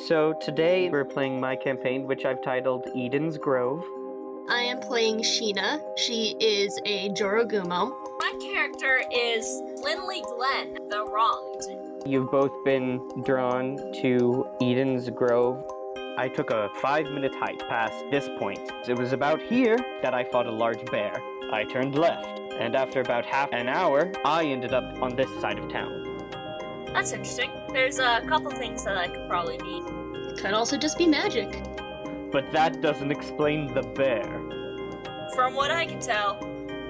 So today we're playing my campaign, which I've titled Eden's Grove. I am playing Sheena. She is a Jorogumo. My character is Lindley Glenn, the Wronged. You've both been drawn to Eden's Grove. I took a 5-minute hike past this point. It was about here that I fought a large bear. I turned left, and after about half an hour, I ended up on this side of town. That's interesting. There's a couple things that I could probably be. Could also just be magic. But that doesn't explain the bear. From what I can tell,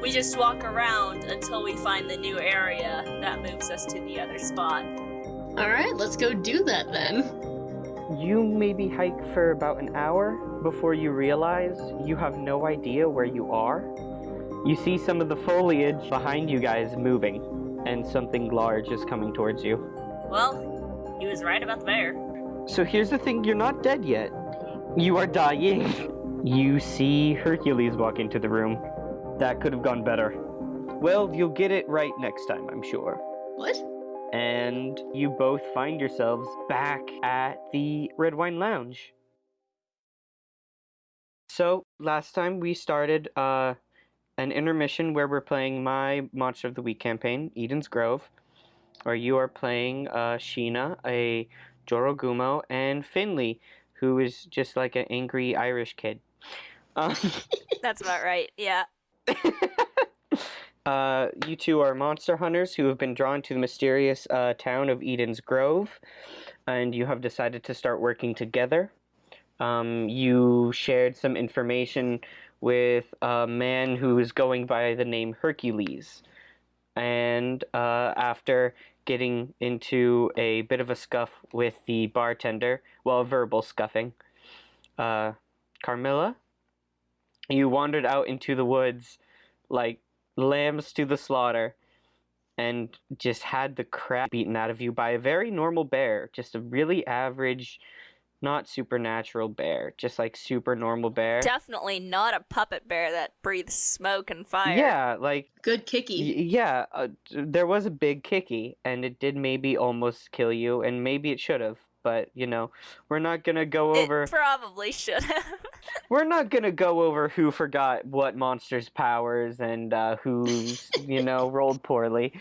we just walk around until we find the new area that moves us to the other spot. Alright, let's go do that then. You maybe hike for about an hour before you realize you have no idea where you are. You see some of the foliage behind you guys moving, and something large is coming towards you. Well, he was right about the bear. So here's the thing, you're not dead yet. You are dying. You see Hercules walk into the room. That could have gone better. Well, you'll get it right next time, I'm sure. What? And you both find yourselves back at the Red Wine Lounge. So, last time we started an intermission where we're playing my Monster of the Week campaign, Eden's Grove, where you are playing Sheena, a Jorogumo, and Finley, who is just like an angry Irish kid. That's about right, yeah. You two are monster hunters who have been drawn to the mysterious town of Eden's Grove, and you have decided to start working together. You shared some information with a man who is going by the name Hercules, and after getting into a bit of a scuff with the bartender, well, a verbal scuffing, Carmilla, you wandered out into the woods like lambs to the slaughter and just had the crap beaten out of you by a very normal bear, just a really average, not supernatural bear, just like super normal bear. Definitely not a puppet bear that breathes smoke and fire. Yeah, like... Good kicky. Yeah, there was a big kicky, and it did maybe almost kill you, and maybe it should have. But, you know, we're not gonna go over... It probably should have. We're not gonna go over who forgot what monster's powers and who's, you know, rolled poorly.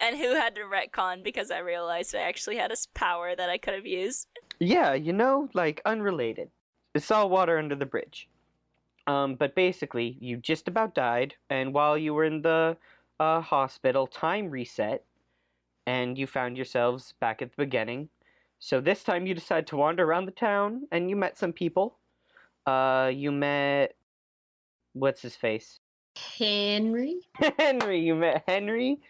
And who had to retcon because I realized I actually had a power that I could have used. Yeah, you know, like, unrelated. It's all water under the bridge. But basically, you just about died, and while you were in the hospital, time reset, and you found yourselves back at the beginning. So this time you decided to wander around the town, and you met some people. You met... What's his face? Henry? Henry! You met Henry,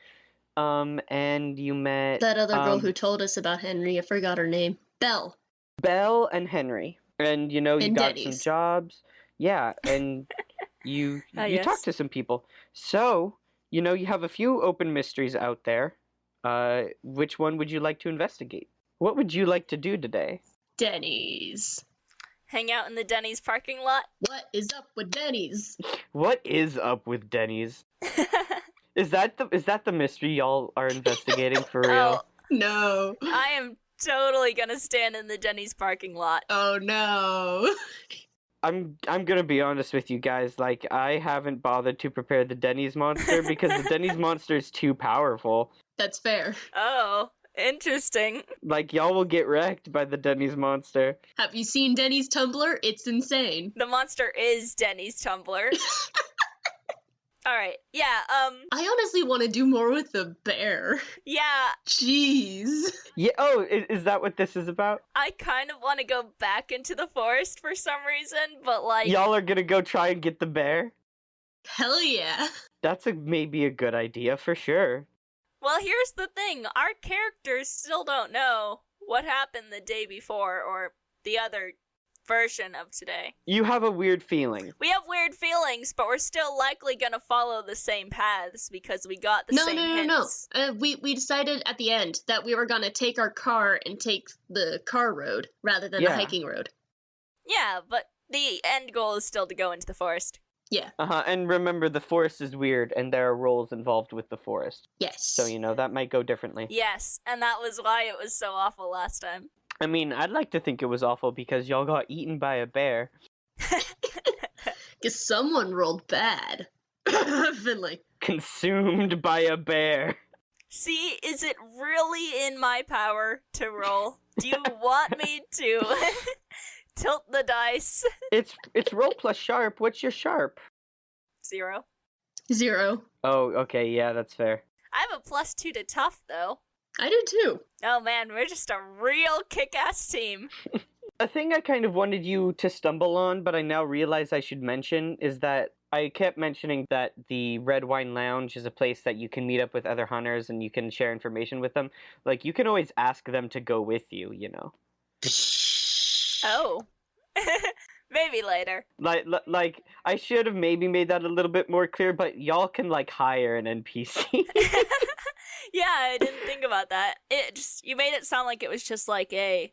and you met... That other girl who told us about Henry, I forgot her name. Belle. Belle and Henry. And, you know, you got Denny's. some jobs. Yeah, and you Yes. talked to some people. So, you know, you have a few open mysteries out there. Which one would you like to investigate? What would you like to do today? Denny's. Hang out in the Denny's parking lot. What is up with Denny's? What is up with Denny's? Is that the mystery y'all are investigating for real? Oh, No. I am totally gonna stand in the Denny's parking lot. Oh no. I'm gonna be honest with you guys, like, I haven't bothered to prepare the Denny's monster because the Denny's monster is too powerful. That's fair. Oh, interesting. Like, y'all will get wrecked by the Denny's monster. Have you seen Denny's Tumblr? It's insane. The monster is Denny's Tumblr. Alright, yeah, I honestly want to do more with the bear. yeah, Jeez. Yeah, oh, is that what this is about? I kind of want to go back into the forest for some reason, but like... Y'all are gonna go try and get the bear? Hell yeah. That's maybe a good idea for sure. Well, here's the thing. Our characters still don't know what happened the day before, or the other version of today. You have a weird feeling. We have weird feelings, but we're still likely gonna follow the same paths because we got the same hints. No. We decided at the end that we were gonna take our car and take the car road rather than the hiking road. Yeah, but the end goal is still to go into the forest. Yeah. And remember, the forest is weird, and there are roles involved with the forest. Yes. So, you know, that might go differently. Yes, and that was why it was so awful last time. I mean, I'd like to think it was awful because y'all got eaten by a bear. Because someone rolled bad. Finley. Consumed by a bear. See, is it really in my power to roll? Do you want me to tilt the dice? It's roll plus sharp. What's your sharp? 0. 0. Oh, okay, yeah, that's fair. I have a +2 to tough, though. I do too. Oh man, we're just a real kick-ass team. A thing I kind of wanted you to stumble on, but I now realize I should mention, is that I kept mentioning that the Red Wine Lounge is a place that you can meet up with other hunters and you can share information with them. Like, you can always ask them to go with you, you know? Oh. Maybe later. Like, I should have maybe made that a little bit more clear, but y'all can, like, hire an NPC. Yeah, I didn't think about that. You made it sound like it was just like a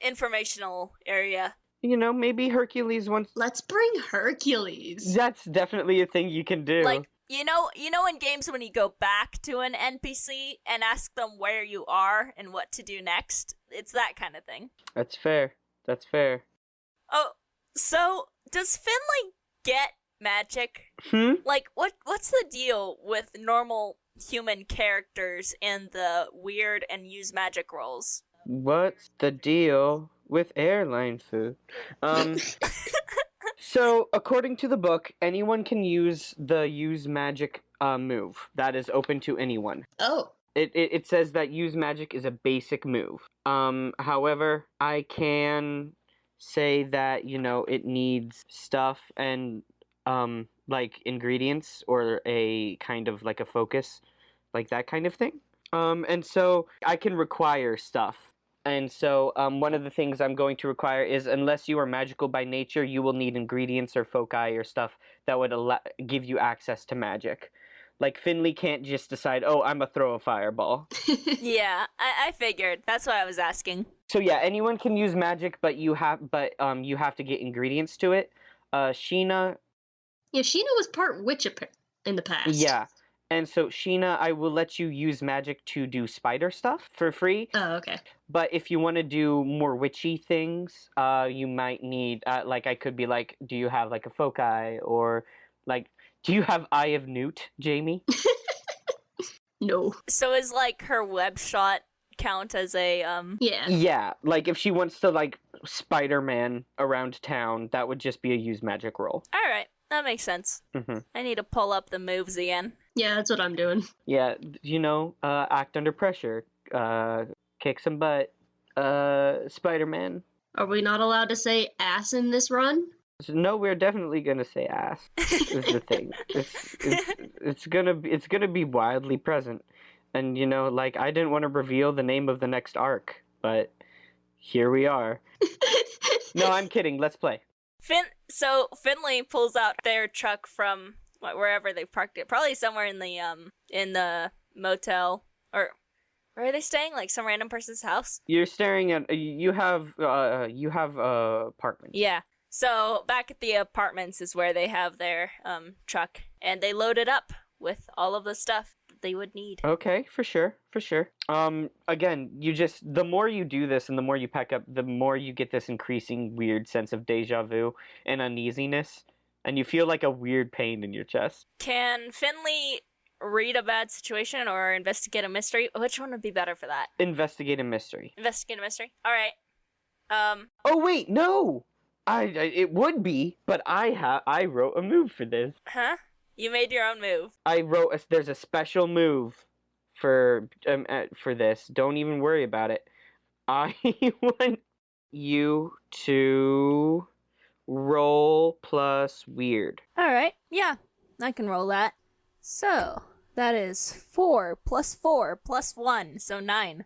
informational area. You know, maybe Hercules wants... Let's bring Hercules. That's definitely a thing you can do. Like, you know in games when you go back to an NPC and ask them where you are and what to do next? It's that kind of thing. That's fair. That's fair. Oh, so does Finley get magic? Like, what's the deal with normal human characters in the weird and use magic roles? What's the deal with airline food? So, according to the book, anyone can use the use magic move. That is open to anyone. Oh. It says that use magic is a basic move. However, I can say that, you know, it needs stuff and, like, ingredients or a kind of, like, a focus, like that kind of thing. And so I can require stuff. And so one of the things I'm going to require is, unless you are magical by nature, you will need ingredients or foci or stuff that would give you access to magic. Like, Finley can't just decide, oh, I'm gonna throw a fireball. Yeah, I figured. That's why I was asking. So yeah, anyone can use magic, but you have to get ingredients to it. Sheena... Yeah, Sheena was part witch in the past. Yeah. And so, Sheena, I will let you use magic to do spider stuff for free. Oh, okay. But if you want to do more witchy things, you might need, like, I could be like, do you have, like, a foci? Or, like, do you have Eye of Newt, Jamie? No. So is, like, her web shot count as a, Yeah. Yeah, like, if she wants to, like, Spider-Man around town, that would just be a use magic roll. Alright, that makes sense. Mm-hmm. I need to pull up the moves again. Yeah, that's what I'm doing. Yeah, you know, act under pressure, kick some butt, Spider-Man. Are we not allowed to say ass in this run? So, no, we're definitely gonna say ass. Is the thing. It's gonna be wildly present, and you know, like, I didn't want to reveal the name of the next arc, but here we are. No, I'm kidding. Let's play. So Finley pulls out their truck from wherever they parked it, probably somewhere in the motel, or where are they staying? Like some random person's house. You're staring at you have apartment. Yeah. So back at the apartments is where they have their truck, and they load it up with all of the stuff that they would need. Okay, for sure. Again, the more you do this and the more you pack up, the more you get this increasing weird sense of deja vu and uneasiness, and you feel like a weird pain in your chest. Can Finley read a bad situation or investigate a mystery? Which one would be better for that? Investigate a mystery. Investigate a mystery. All right. Oh wait, no. It would be, but I wrote a move for this. Huh? You made your own move. There's a special move for this. Don't even worry about it. I want you to roll plus weird. All right. Yeah, I can roll that. So that is 4 plus 4 plus 1, so 9.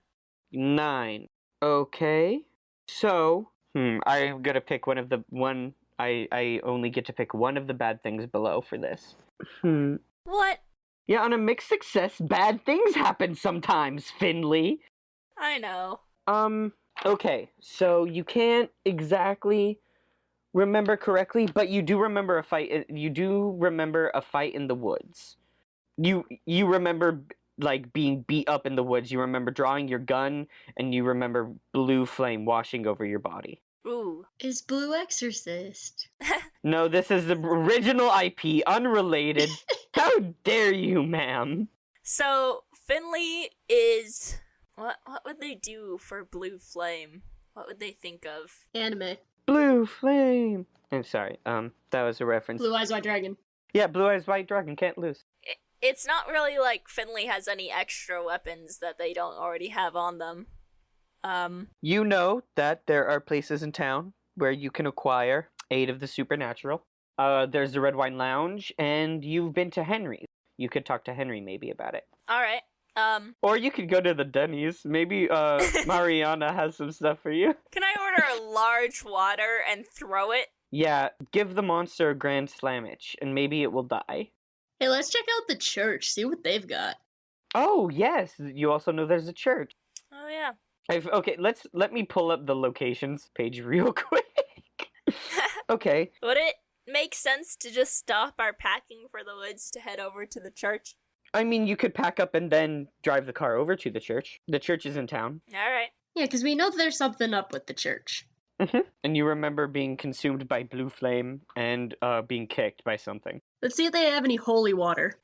9. Okay. So, I'm gonna pick I only get to pick one of the bad things below for this. What? Yeah, on a mixed success, bad things happen sometimes, Finley. I know. Okay, so you can't exactly remember correctly, but you do remember a fight. You do remember a fight in the woods. You remember like being beat up in the woods. You remember drawing your gun, and you remember blue flame washing over your body. Ooh. Is Blue Exorcist? No, this is the original IP, unrelated. How dare you, ma'am? So Finley is what would they do for blue flame? What would they think of? Anime. Blue flame. I'm sorry. That was a reference. Blue Eyes White Dragon. Yeah, Blue Eyes White Dragon can't lose. It's not really like Finley has any extra weapons that they don't already have on them. You know that there are places in town where you can acquire aid of the supernatural. There's the Red Wine Lounge, and you've been to Henry's. You could talk to Henry maybe about it. All right. Or you could go to the Denny's. Maybe Mariana has some stuff for you. Can I order a large water and throw it? Yeah, give the monster a grand slamage, and maybe it will die. Hey, let's check out the church, see what they've got. Oh, yes. You also know there's a church. Oh, yeah. Okay, let me pull up the locations page real quick. Okay. Would it make sense to just stop our packing for the woods to head over to the church? I mean, you could pack up and then drive the car over to the church. The church is in town. All right. Yeah, because we know there's something up with the church. And you remember being consumed by blue flame and being kicked by something. Let's see if they have any holy water.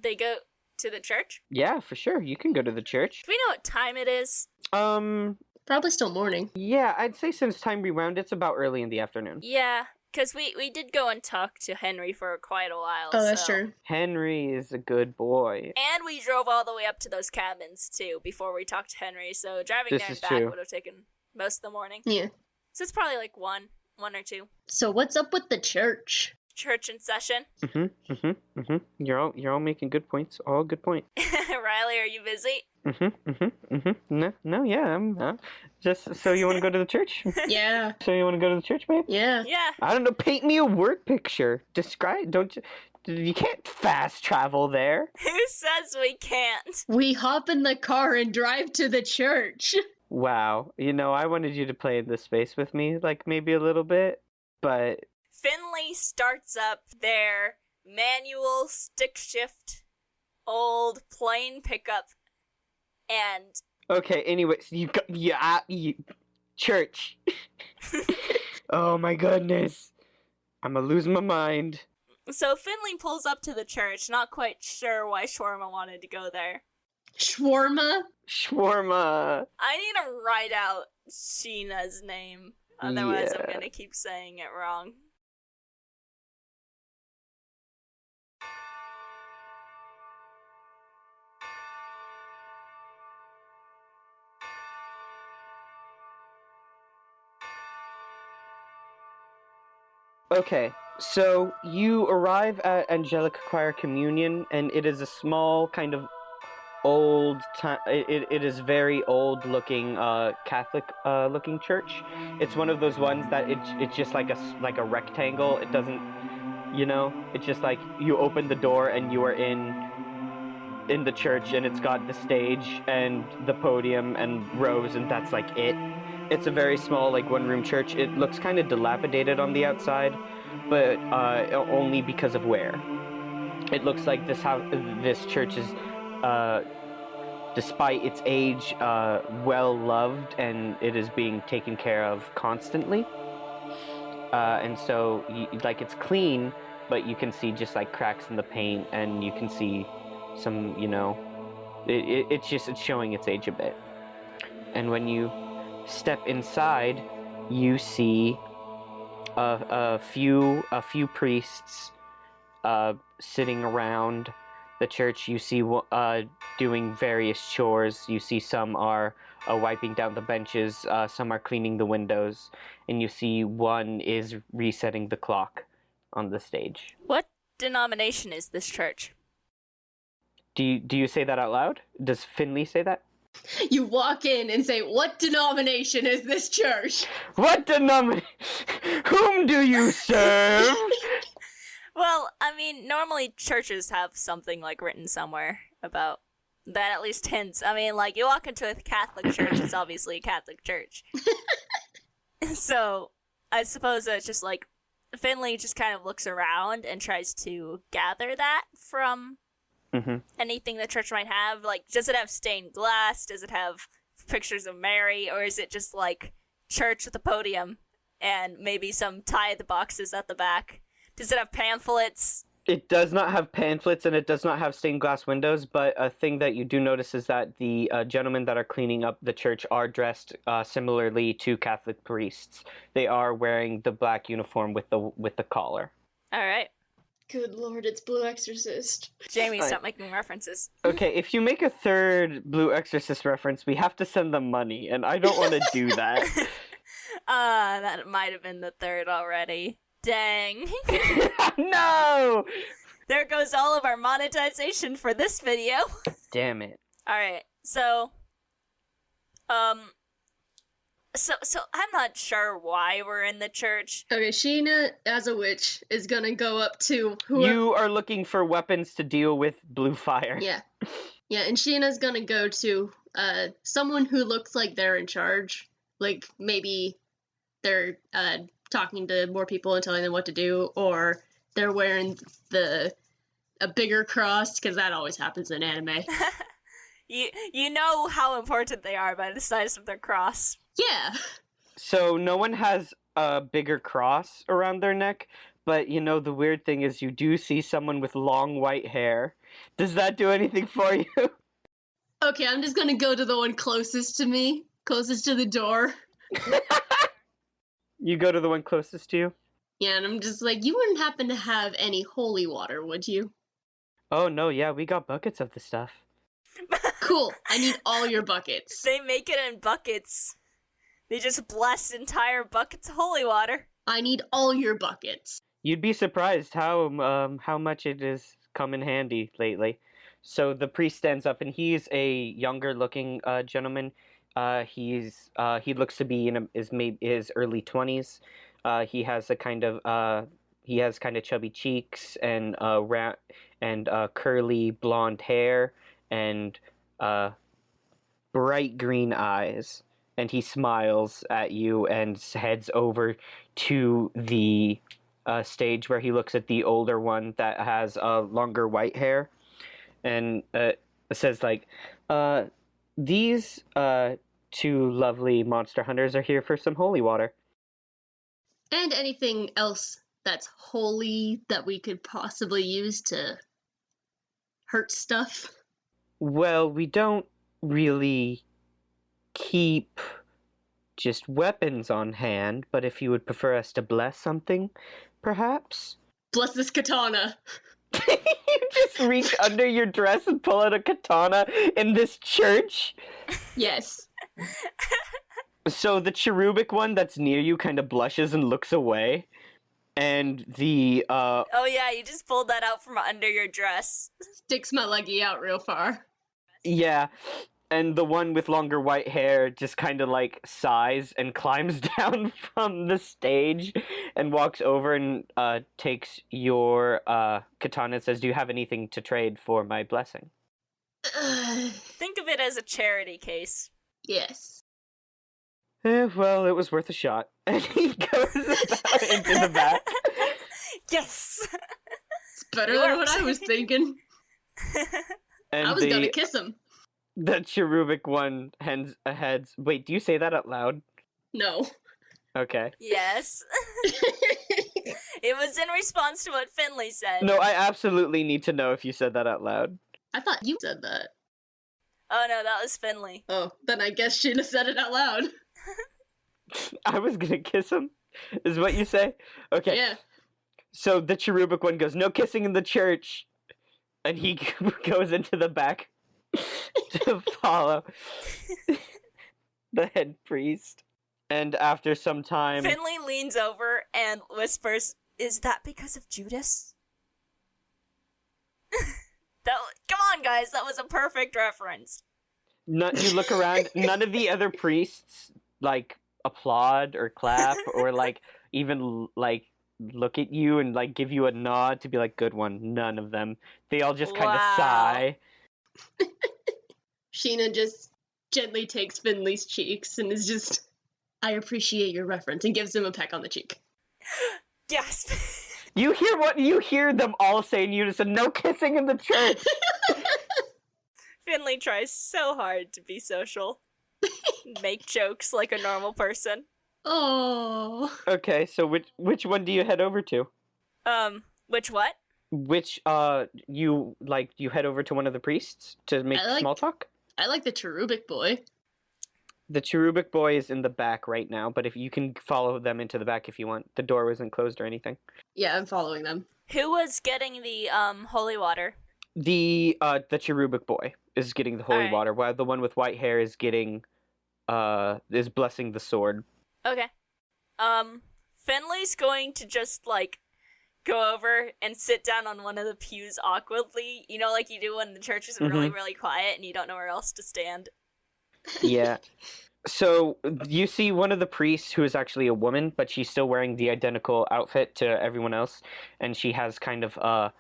They go to the church? Yeah, for sure. You can go to the church. Do we know what time it is? Probably still morning. Yeah, I'd say since time rewound, it's about early in the afternoon. Yeah, because we did go and talk to Henry for quite a while. Oh, that's so. true. Henry is a good boy. And we drove all the way up to those cabins, too, before we talked to Henry, so driving This there and is back true. would have taken most of the morning. Yeah. So it's probably like one or two. So what's up with the church? Church in session. You're all making good points. All good point. Riley, are you busy? No, yeah, I'm just, so you want to go to the church? Yeah. So you want to go to the church, babe? Yeah. Yeah. I don't know, paint me a word picture. Describe, you can't fast travel there. Who says we can't? We hop in the car and drive to the church. Wow, I wanted you to play in this space with me, like maybe a little bit, but... Finley starts up their manual stick shift old plane pickup and... Okay, anyways, church. Oh my goodness. I'm gonna lose my mind. So Finley pulls up to the church, not quite sure why Shawarma wanted to go there. Shawarma? Shawarma. I need to write out Sheena's name, otherwise I'm Yeah. gonna keep saying it wrong. Okay, so you arrive at Angelic Choir Communion, and it is a small kind of old time. It is very old looking Catholic looking church. It's one of those ones that it's just like a rectangle. It doesn't, it's just like you open the door and you are in the church, and it's got the stage and the podium and rows, and that's like it. It's a very small, like, one-room church. It looks kind of dilapidated on the outside, but only because of where. It looks like this church is, despite its age, well-loved, and it is being taken care of constantly. And so, it's clean, but you can see just, like, cracks in the paint, and you can see some, it's showing its age a bit. And when you step inside, you see a few priests sitting around the church. You see doing various chores. You see some are wiping down the benches, some are cleaning the windows, and you see one is resetting the clock on the stage. What denomination is this church? Do you say that out loud? Does Finley say that? You walk in and say, "What denomination is this church?" What denomination? Whom do you serve? Well, I mean, normally churches have something, like, written somewhere about that, at least hints. I mean, like, you walk into a Catholic church, it's obviously a Catholic church. So, I suppose it's just, like, Finley just kind of looks around and tries to gather that from anything the church might have? Like, does it have stained glass? Does it have pictures of Mary? Or is it just, like, church with a podium and maybe some tithe boxes at the back? Does it have pamphlets? It does not have pamphlets, and it does not have stained glass windows, but a thing that you do notice is that the gentlemen that are cleaning up the church are dressed similarly to Catholic priests. They are wearing the black uniform with the collar. All right. Good lord, it's Blue Exorcist. Jamie, stop making references. Okay, if you make a third Blue Exorcist reference, we have to send them money, and I don't want to do that. That might have been the third already. Dang. No! There goes all of our monetization for this video. Damn it. Alright, so I'm not sure why we're in the church. Okay, Sheena, as a witch, is gonna go up to whoever... You are looking for weapons to deal with blue fire. Yeah. Yeah, and Sheena's gonna go to someone who looks like they're in charge. Like, maybe they're talking to more people and telling them what to do, or they're wearing a bigger cross, because that always happens in anime. You know how important they are by the size of their cross. Yeah. So no one has a bigger cross around their neck, but you know the weird thing is you do see someone with long white hair. Does that do anything for you? Okay, I'm just gonna go to the one closest to me, closest to the door. You go to the one closest to you? Yeah, and I'm just like, you wouldn't happen to have any holy water, would you? Oh no, yeah, we got buckets of the stuff. Cool, I need all your buckets. They make it in buckets. They just bless entire buckets of holy water. I need all your buckets. You'd be surprised how much it has come in handy lately. So the priest stands up, and he's a younger looking gentleman. He looks to be in his early 20s. He has kind of chubby cheeks and curly blonde hair and bright green eyes. And he smiles at you and heads over to the stage where he looks at the older one that has longer white hair, and says like, these two lovely monster hunters are here for some holy water. And anything else that's holy that we could possibly use to hurt stuff? Well, we don't really keep just weapons on hand, but if you would prefer us to bless something, perhaps? Bless this katana. You just reach under your dress and pull out a katana in this church? Yes. So the cherubic one that's near you kind of blushes and looks away. And the, Oh yeah, you just pulled that out from under your dress. Sticks my leggy out real far. Yeah. And the one with longer white hair just kind of like sighs and climbs down from the stage and walks over and takes your katana and says, "Do you have anything to trade for my blessing?" Think of it as a charity case. Yes. Well, it was worth a shot. And he goes into the back. Yes! It's better than what I was thinking. And I was gonna kiss him. The cherubic one heads. Wait, do you say that out loud? No. Okay. Yes. It was in response to what Finley said. No, I absolutely need to know if you said that out loud. I thought you said that. Oh no, that was Finley. Oh, then I guess Sheena said it out loud. I was gonna kiss him, is what you say? Okay. Yeah. So the cherubic one goes, "No kissing in the church," and he goes into the back to follow the head priest. And after some time, Finley leans over and whispers, "Is that because of Judas?" Come on, guys, that was a perfect reference. you look around, none of the other priests, like, applaud or clap or, like, even, like, look at you and, like, give you a nod to be like, "Good one." None of them. They all just kind of sigh. Sheena just gently takes Finley's cheeks and is just, "I appreciate your reference," and gives him a peck on the cheek. Yes. You hear them all say in unison, "No kissing in the church." Finley tries so hard to be social. Make jokes like a normal person. Oh. Okay, so which one do you head over to? Which what? Which you head over to one of the priests to make small talk? I like the cherubic boy. The cherubic boy is in the back right now, but if you can follow them into the back if you want. The door wasn't closed or anything. Yeah, I'm following them. Who was getting the holy water? The cherubic boy is getting the holy Alright. water, while the one with white hair is getting is blessing the sword. Okay. Finley's going to just go over and sit down on one of the pews awkwardly. You know, like you do when the church is really, really quiet and you don't know where else to stand. Yeah. So you see one of the priests who is actually a woman, but she's still wearing the identical outfit to everyone else, and she has kind of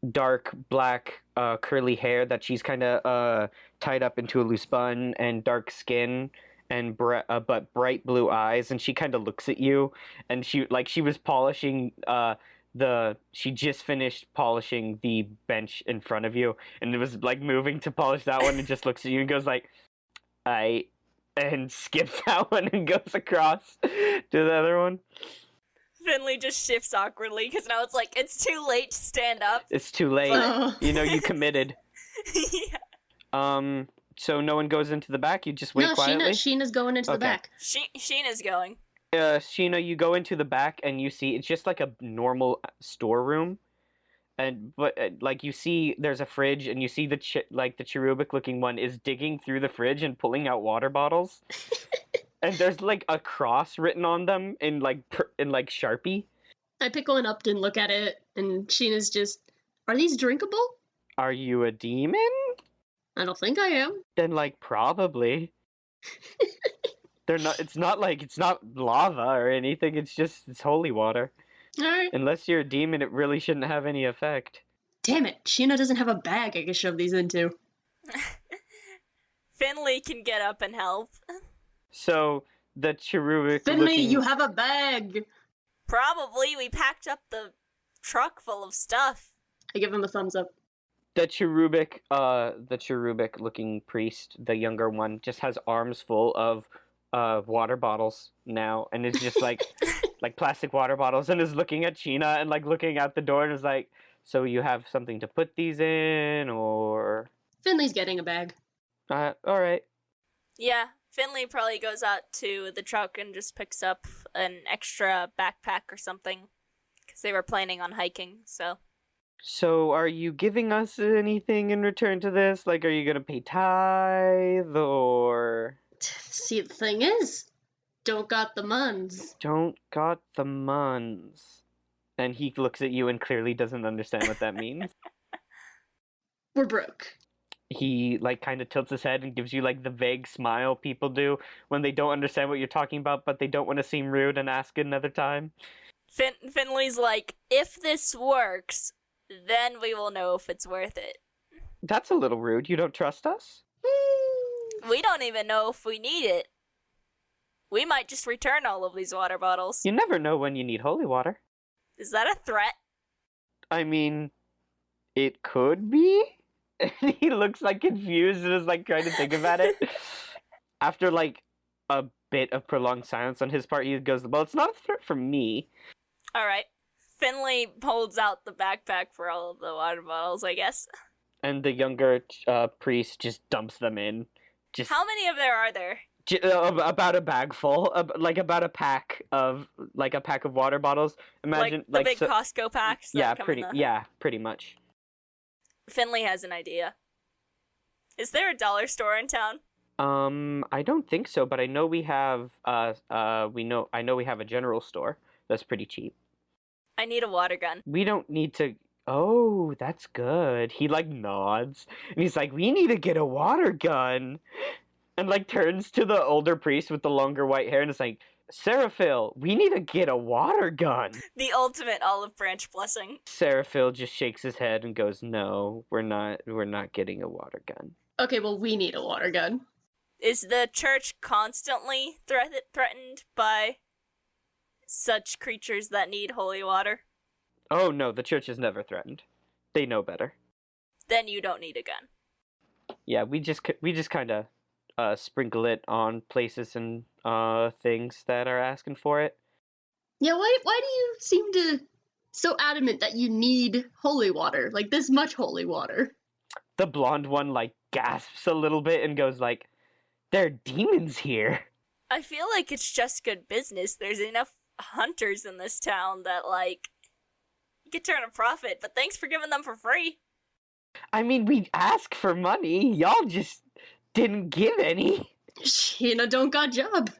dark black curly hair that she's kind of tied up into a loose bun, and dark skin, and but bright blue eyes, and she kind of looks at you, and she was polishing she just finished polishing the bench in front of you, and it was moving to polish that one, and just looks at you and goes and skips that one and goes across to the other one. Finley just shifts awkwardly because now it's too late to stand up. It's too late. You committed. Yeah. So no one goes into the back. You just wait quietly. No, Sheena's going into the back. Sheena's going. Sheena, you go into the back and you see it's just like a normal storeroom, but you see there's a fridge, and you see the cherubic looking one is digging through the fridge and pulling out water bottles, and there's a cross written on them in Sharpie. I pick one up and look at it, and Sheena's just, are these drinkable? Are you a demon? I don't think I am. Then probably. They're not. It's not lava or anything. It's holy water. Alright. Unless you're a demon, it really shouldn't have any effect. Damn it, Sheena doesn't have a bag I can shove these into. Finley can get up and help. So, the cherubic Finley, you have a bag! Probably. We packed up the truck full of stuff. I give him a thumbs up. The cherubic looking priest, the younger one, just has arms full of water bottles now, and is just like plastic water bottles, and is looking at Sheena and looking out the door, and is like, so you have something to put these in, or? Finley's getting a bag. Alright. Yeah, Finley probably goes out to the truck and just picks up an extra backpack or something, because they were planning on hiking, so. So, are you giving us anything in return to this? Are you gonna pay tithe, or? See, the thing is, don't got the muns. Don't got the muns. And he looks at you and clearly doesn't understand what that means. We're broke. He, kind of tilts his head and gives you, the vague smile people do when they don't understand what you're talking about, but they don't want to seem rude and ask another time. Finley's like, if this works, then we will know if it's worth it. That's a little rude. You don't trust us? We don't even know if we need it. We might just return all of these water bottles. You never know when you need holy water. Is that a threat? I mean, it could be. And he looks confused and is trying to think about it. After a bit of prolonged silence on his part, he goes, well, it's not a threat for me. Alright. Finley holds out the backpack for all of the water bottles, I guess. And the younger priest just dumps them in. How many of there are there? About a bag full, about a pack of water bottles. Imagine the big Costco packs. Yeah, pretty much. Finley has an idea. Is there a dollar store in town? I don't think so, but I know we have I know we have a general store that's pretty cheap. I need a water gun. We don't need to. Oh, that's good. He nods and he's like, we need to get a water gun. And turns to the older priest with the longer white hair and is like, Seraphil, we need to get a water gun. The ultimate olive branch blessing. Seraphil just shakes his head and goes, no, we're not getting a water gun. Okay, well, we need a water gun. Is the church constantly threatened by such creatures that need holy water? Oh no, the church is never threatened. They know better. Then you don't need a gun. Yeah, we just kind of sprinkle it on places and things that are asking for it. Yeah, why do you seem to so adamant that you need holy water, like this much holy water? The blonde one like gasps a little bit and goes like, "There are demons here." I feel like it's just good business. There's enough hunters in this town that, like, you could turn a profit, but thanks for giving them for free. I mean, we ask for money. Y'all just didn't give any. Sheena don't got job.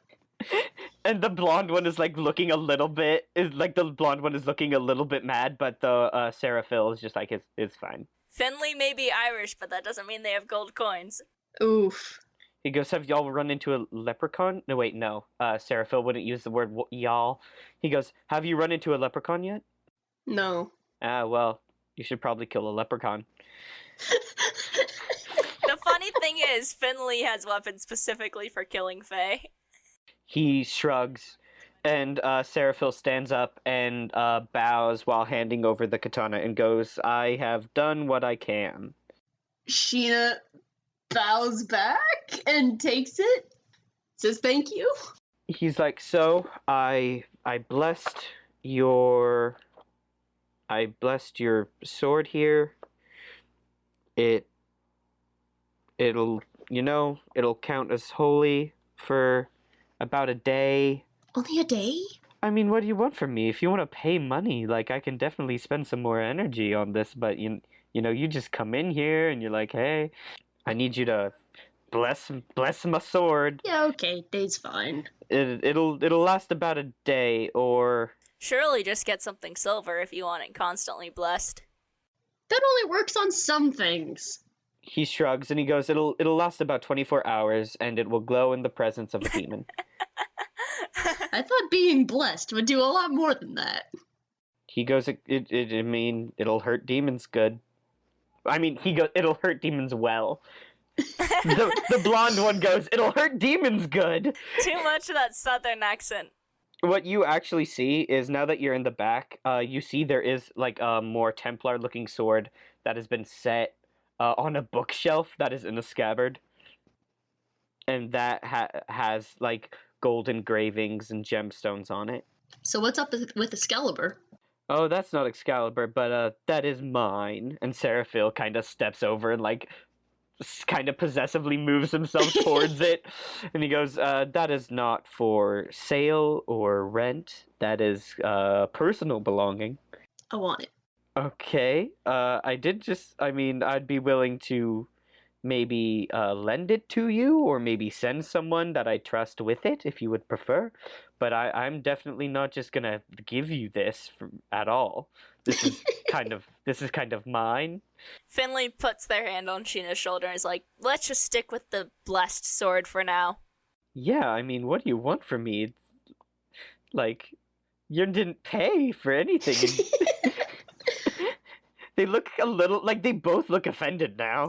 And the blonde one is like looking a little bit mad, but the Sarah Phil is just like, it's fine. Finley may be Irish, but that doesn't mean they have gold coins. Oof. He goes, "Have y'all run into a leprechaun?" No, wait, no. Sarah Phil wouldn't use the word y'all. He goes, "Have you run into a leprechaun yet?" No. Ah, well, you should probably kill a leprechaun. The funny thing is, Finley has weapons specifically for killing Fae. He shrugs, and Sarah Phil stands up and bows while handing over the katana and goes, "I have done what I can." Sheena bows back and takes it. Says thank you. He's like, "So I blessed your sword here. It'll count as holy for about a day." Only a day? I mean, what do you want from me? If you want to pay money, like, I can definitely spend some more energy on this, but you just come in here and you're like, "Hey, I need you to bless my sword." Yeah, okay, day's fine. It'll last about a day, or Surely just get something silver if you want it constantly blessed. That only works on some things. he shrugs and he goes, "It'll last about 24 hours, and it will glow in the presence of a demon." I thought being blessed would do a lot more than that. He goes, I mean, it'll hurt demons good. I mean, he goes, "It'll hurt demons well." The blonde one goes, "It'll hurt demons good." Too much of that southern accent. What you actually see is, now that you're in the back, you see there is like a more Templar-looking sword that has been set on a bookshelf that is in a scabbard, and that has like gold engravings and gemstones on it. So what's up with Excalibur? "Oh, that's not Excalibur, but that is mine." And Seraphil kind of steps over and like kind of possessively moves himself towards it, and he goes, "That is not for sale or rent. That is personal belonging." I want it. Okay. I'd be willing to maybe lend it to you, or maybe send someone that I trust with it, if you would prefer. But I'm definitely not just gonna give you this at all. This is kind of mine. Finley puts their hand on Sheena's shoulder and is like, "Let's just stick with the blessed sword for now." Yeah, I mean, what do you want from me? Like, you didn't pay for anything. They look a little, like, they both look offended now.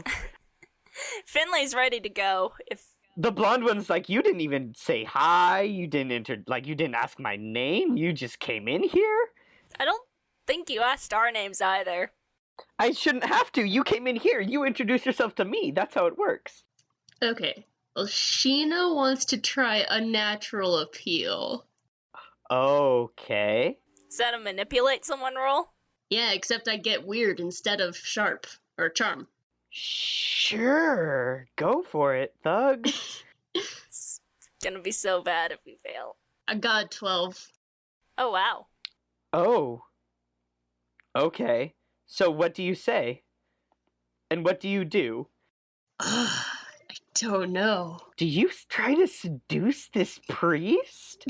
Finley's ready to go. If The blonde one's like, "You didn't even say hi, you didn't ask my name, you just came in here?" I don't think you asked our names either. "I shouldn't have to, you came in here, you introduced yourself to me, that's how it works." Okay. Well, Sheena wants to try a natural appeal. Okay. Is that a manipulate someone roll? Yeah, except I get weird instead of sharp or charm. Sure, go for it, thug. It's gonna be so bad if we fail. I got 12. Oh, wow. Oh. Okay. So what do you say? And what do you do? I don't know. Do you try to seduce this priest?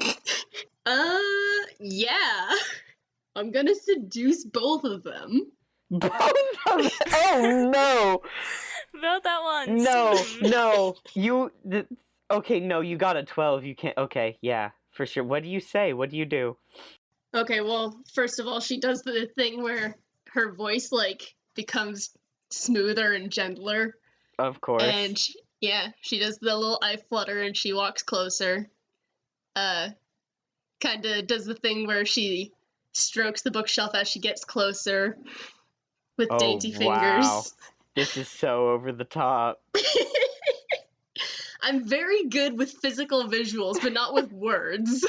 Yeah. I'm gonna seduce both of them. Both of them? Oh, no. Vote that once. No. Okay, no, you got a 12. You can't. Okay, yeah, for sure. What do you say? What do you do? Okay, well, first of all, she does the thing where her voice, like, becomes smoother and gentler. Of course. And, she does the little eye flutter and she walks closer. Kinda does the thing where she strokes the bookshelf as she gets closer with dainty fingers. Wow. This is so over the top. I'm very good with physical visuals, but not with words.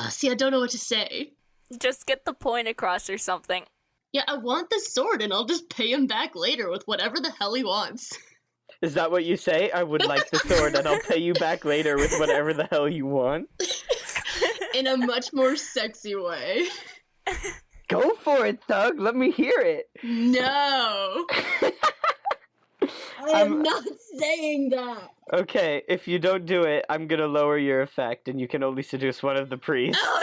See, I don't know what to say. Just get the point across or something. Yeah, I want the sword, and I'll just pay him back later with whatever the hell he wants. Is that what you say? I would like the sword, and I'll pay you back later with whatever the hell you want. In a much more sexy way. Go for it, Thug. Let me hear it. No. I am not saying that. Okay, if you don't do it, I'm gonna lower your effect, and you can only seduce one of the priests. Oh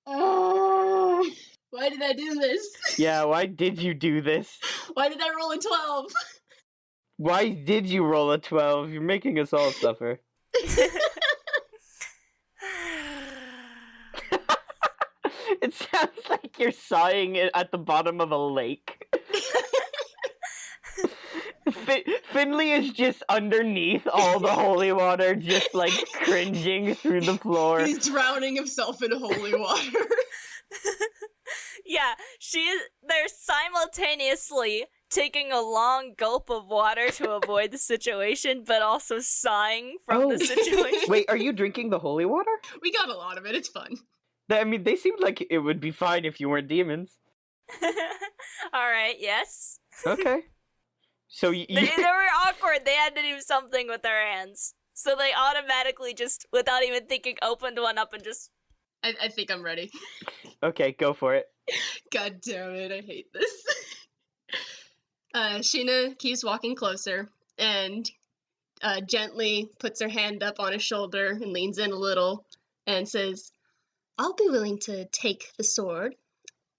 no! Why did I do this? Yeah, why did you do this? Why did I roll a 12? Why did you roll a 12? You're making us all suffer. It sounds like you're sighing at the bottom of a lake. Finley is just underneath all the holy water, just like cringing through the floor. He's drowning himself in holy water. Yeah, they're simultaneously taking a long gulp of water to avoid the situation, but also sighing from the situation. Wait, are you drinking the holy water? We got a lot of it, it's fun. I mean, they seemed like it would be fine if you weren't demons. Alright, yes. Okay. So They were awkward. They had to do something with their hands. So they automatically just, without even thinking, opened one up and just... I think I'm ready. Okay, go for it. God damn it, I hate this. Sheena keeps walking closer and gently puts her hand up on his shoulder and leans in a little and says, I'll be willing to take the sword,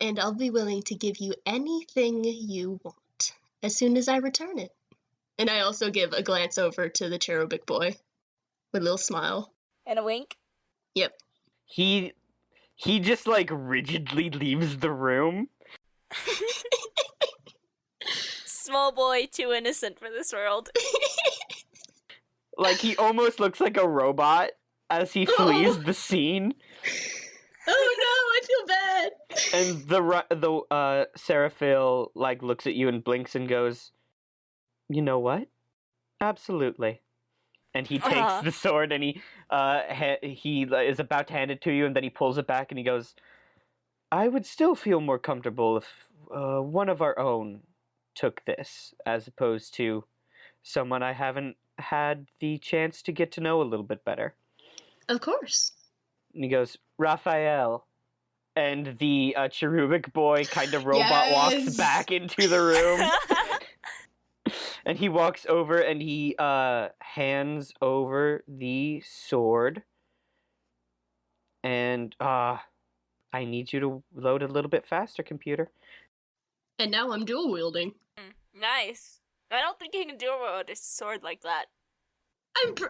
and I'll be willing to give you anything you want as soon as I return it. And I also give a glance over to the cherubic boy with a little smile. And a wink? Yep. He just, like, rigidly leaves the room. Small boy, too innocent for this world. Like, he almost looks like a robot as he flees the scene. Oh no, I feel bad. And the Seraphil, like, looks at you and blinks and goes, you know what? Absolutely. And he takes the sword and he is about to hand it to you, and then he pulls it back and he goes, I would still feel more comfortable if one of our own took this, as opposed to someone I haven't had the chance to get to know a little bit better. Of course. And he goes, Raphael. And the cherubic boy kind of robot walks back into the room. And he walks over and he hands over the sword. And I need you to load a little bit faster, computer. And now I'm dual wielding. Nice. I don't think he can do it with a sword like that.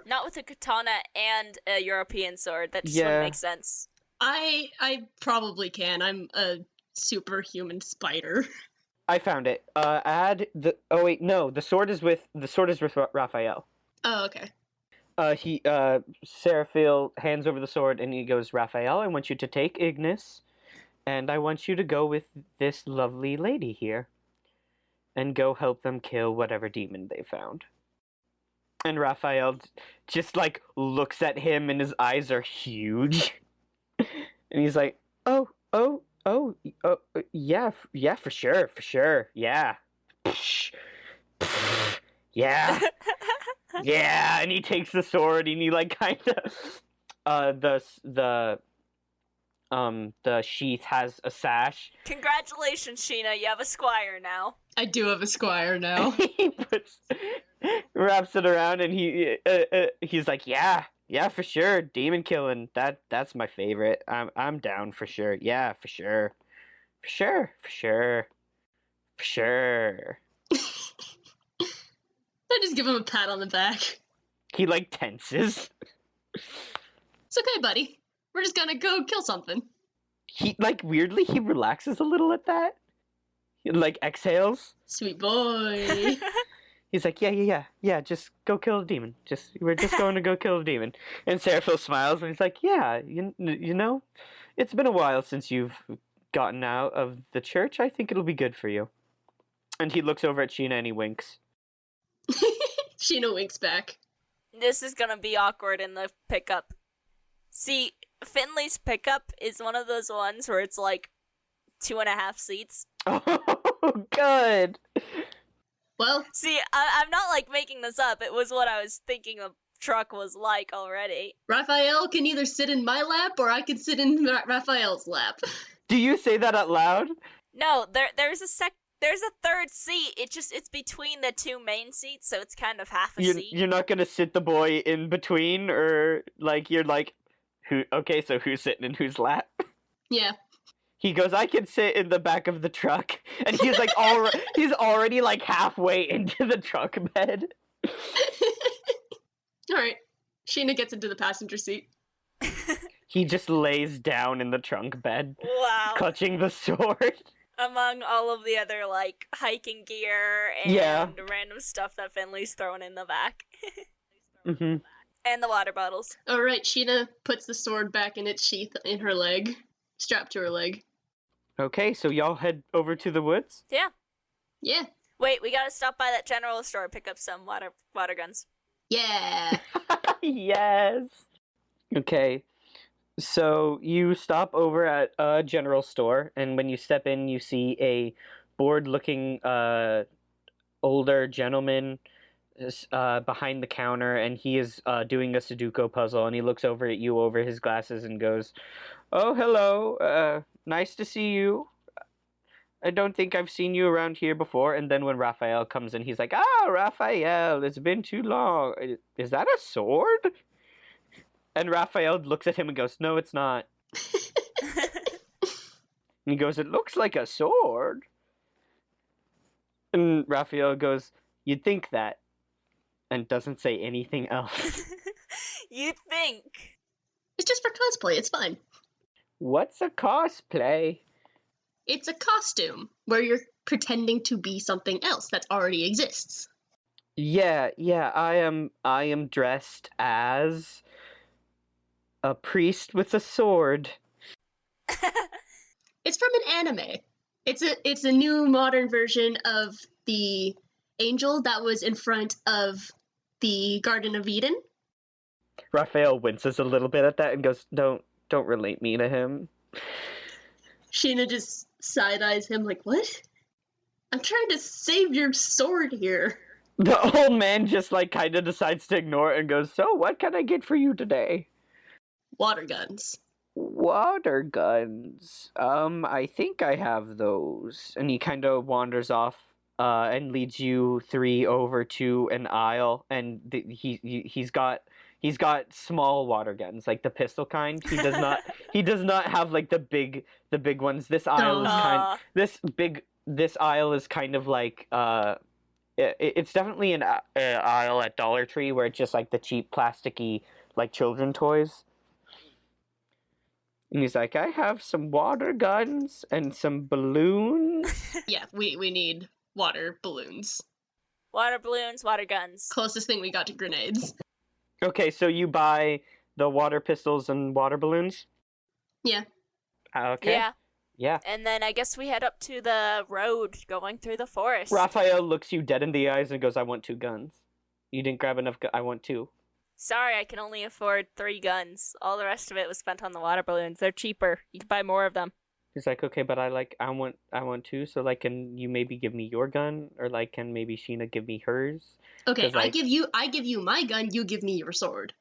Not with a katana and a European sword. That just wouldn't make sense. I probably can. I'm a superhuman spider. I found it. Add the. Oh wait, no. The sword is with Raphael. Oh, okay. Seraphil hands over the sword and he goes, Raphael, I want you to take Ignis, and I want you to go with this lovely lady here, and go help them kill whatever demon they found. And Raphael just, like, looks at him and his eyes are huge. And he's like, oh, yeah, for sure, yeah. Yeah. Yeah, and he takes the sword and he, like, kind of, the sheath has a sash. Congratulations, Sheena, you have a squire now. I do have a squire now. He wraps it around and he's like, yeah, for sure, demon killing, that's my favorite. I'm down for sure. Yeah, for sure. I just give him a pat on the back. He, like, tenses. It's okay, buddy. We're just gonna go kill something. He, like, weirdly, he relaxes a little at that. He, like, exhales. Sweet boy. He's like, yeah, just go kill a demon. We're just going to go kill a demon. And Seraphil smiles and he's like, yeah, you know, it's been a while since you've gotten out of the church, I think it'll be good for you. And he looks over at Sheena and he winks. Sheena winks back. This is gonna be awkward in the pickup. See, Finley's pickup is one of those ones where it's like 2.5 seats. Oh, good. Well, See, I'm not like making this up. It was what I was thinking the truck was like already. Raphael can either sit in my lap or I can sit in Raphael's lap. Do you say that out loud? No, there's a third seat. It's between the two main seats, so it's kind of half a seat. You're not gonna sit the boy in between, or like you're like, who? Okay, so who's sitting in whose lap? Yeah. He goes, I can sit in the back of the truck, and he's like, he's already like halfway into the truck bed. Alright. Sheena gets into the passenger seat. He just lays down in the trunk bed, Wow. clutching the sword. Among all of the other like hiking gear and Yeah. random stuff that Finley's thrown in the back. Mm-hmm. And the water bottles. Alright, Sheena puts the sword back in its sheath in her leg. Strapped to her leg. Okay, so y'all head over to the woods? Yeah. Yeah. Wait, we gotta stop by that general store and pick up some water guns. Yeah. Yes. Okay, so you stop over at a general store, and when you step in, you see a bored-looking older gentleman behind the counter, and he is doing a Sudoku puzzle, and he looks over at you over his glasses and goes, "Oh, hello. Nice to see you. I don't think I've seen you around here before." And then when Raphael comes in, he's like, "Ah, Raphael, it's been too long. Is that a sword?" And Raphael looks at him and goes, "No, it's not." And he goes, "It looks like a sword." And Raphael goes, "You'd think that." And doesn't say anything else. You think? It's just for cosplay, it's fine. What's a cosplay? It's a costume where you're pretending to be something else that already exists. Yeah, I am dressed as a priest with a sword. It's from an anime. It's a new modern version of the angel that was in front of the Garden of Eden. Raphael winces a little bit at that and goes, Don't relate me to him." Sheena just side-eyes him like, what? I'm trying to save your sword here. The old man just like kind of decides to ignore it and goes, "So what can I get for you today?" Water guns. Water guns. I think I have those. And he kind of wanders off and leads you three over to an aisle, and he's got small water guns, like the pistol kind. He does not have like the big ones. This aisle is this aisle is kind of like it's definitely an aisle at Dollar Tree where it's just like the cheap plasticky like children toys. And he's like, "I have some water guns and some balloons." Yeah, we need water balloons. Water balloons, water guns. Closest thing we got to grenades. Okay, so you buy the water pistols and water balloons? Yeah. Okay. Yeah. Yeah. And then I guess we head up to the road going through the forest. Raphael looks you dead in the eyes and goes, "I want 2 guns. You didn't grab enough. I want 2. Sorry, I can only afford 3 guns. All the rest of it was spent on the water balloons. They're cheaper. You can buy more of them. He's like, "Okay, but I want 2. So like, can you maybe give me your gun, or like, can maybe Sheena give me hers?" Okay, 'Cause, like- I give you my gun, you give me your sword.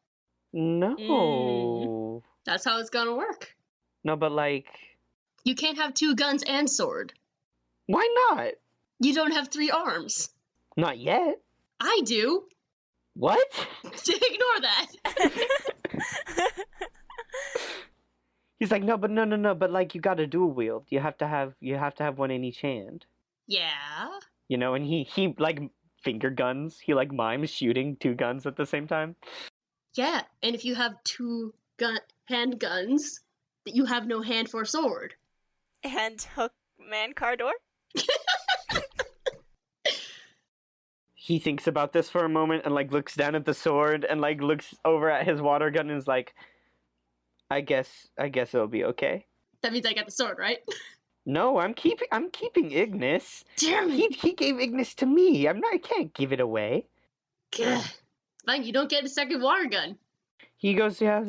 No. That's how it's gonna work. No, but like, You can't have 2 guns and sword. why not? You don't have 3 arms. Not yet. I do. What? Ignore that. He's like, "No, but like, you gotta dual wield. You have to have one in each hand. Yeah. You know." And he like finger guns. He like mimes shooting 2 guns at the same time. Yeah, and if you have 2 handguns, you have no hand for sword. And hook man car door? He thinks about this for a moment and like looks down at the sword and like looks over at his water gun and is like, I guess it'll be okay." That means I got the sword, right? No, I'm keeping Ignis. Damn He it! he gave Ignis to me. I can't give it away. Gah. Fine, you don't get a second water gun. He goes, yeah,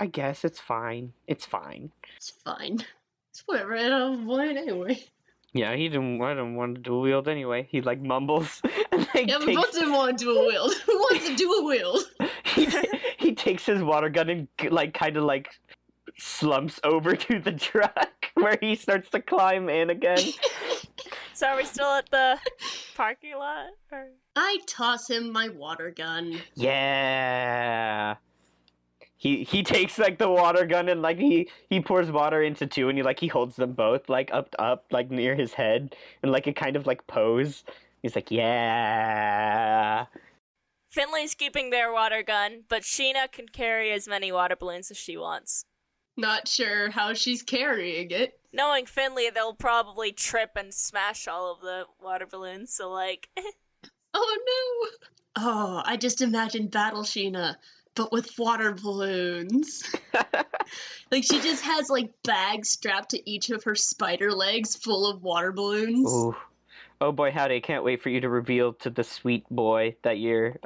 I guess it's fine. It's fine. It's fine. It's whatever. I don't want it anyway. Yeah, I didn't want to dual wield anyway. He like mumbles and like Yeah, but who doesn't want to dual wield? Who wants to dual wield? he takes his water gun and like kind of like slumps over to the truck where he starts to climb in again. So are we still at the parking lot? Or... I toss him my water gun. Yeah. He takes like the water gun and like he pours water into two and he holds them both like up like near his head and like a kind of like pose. He's like, yeah. Finley's keeping their water gun, but Sheena can carry as many water balloons as she wants. Not sure how she's carrying it. Knowing Finley, they'll probably trip and smash all of the water balloons, so like... Oh no! Oh, I just imagined Battle Sheena, but with water balloons. Like, she just has, like, bags strapped to each of her spider legs full of water balloons. Ooh. Oh boy, howdy, can't wait for you to reveal to the sweet boy that you're,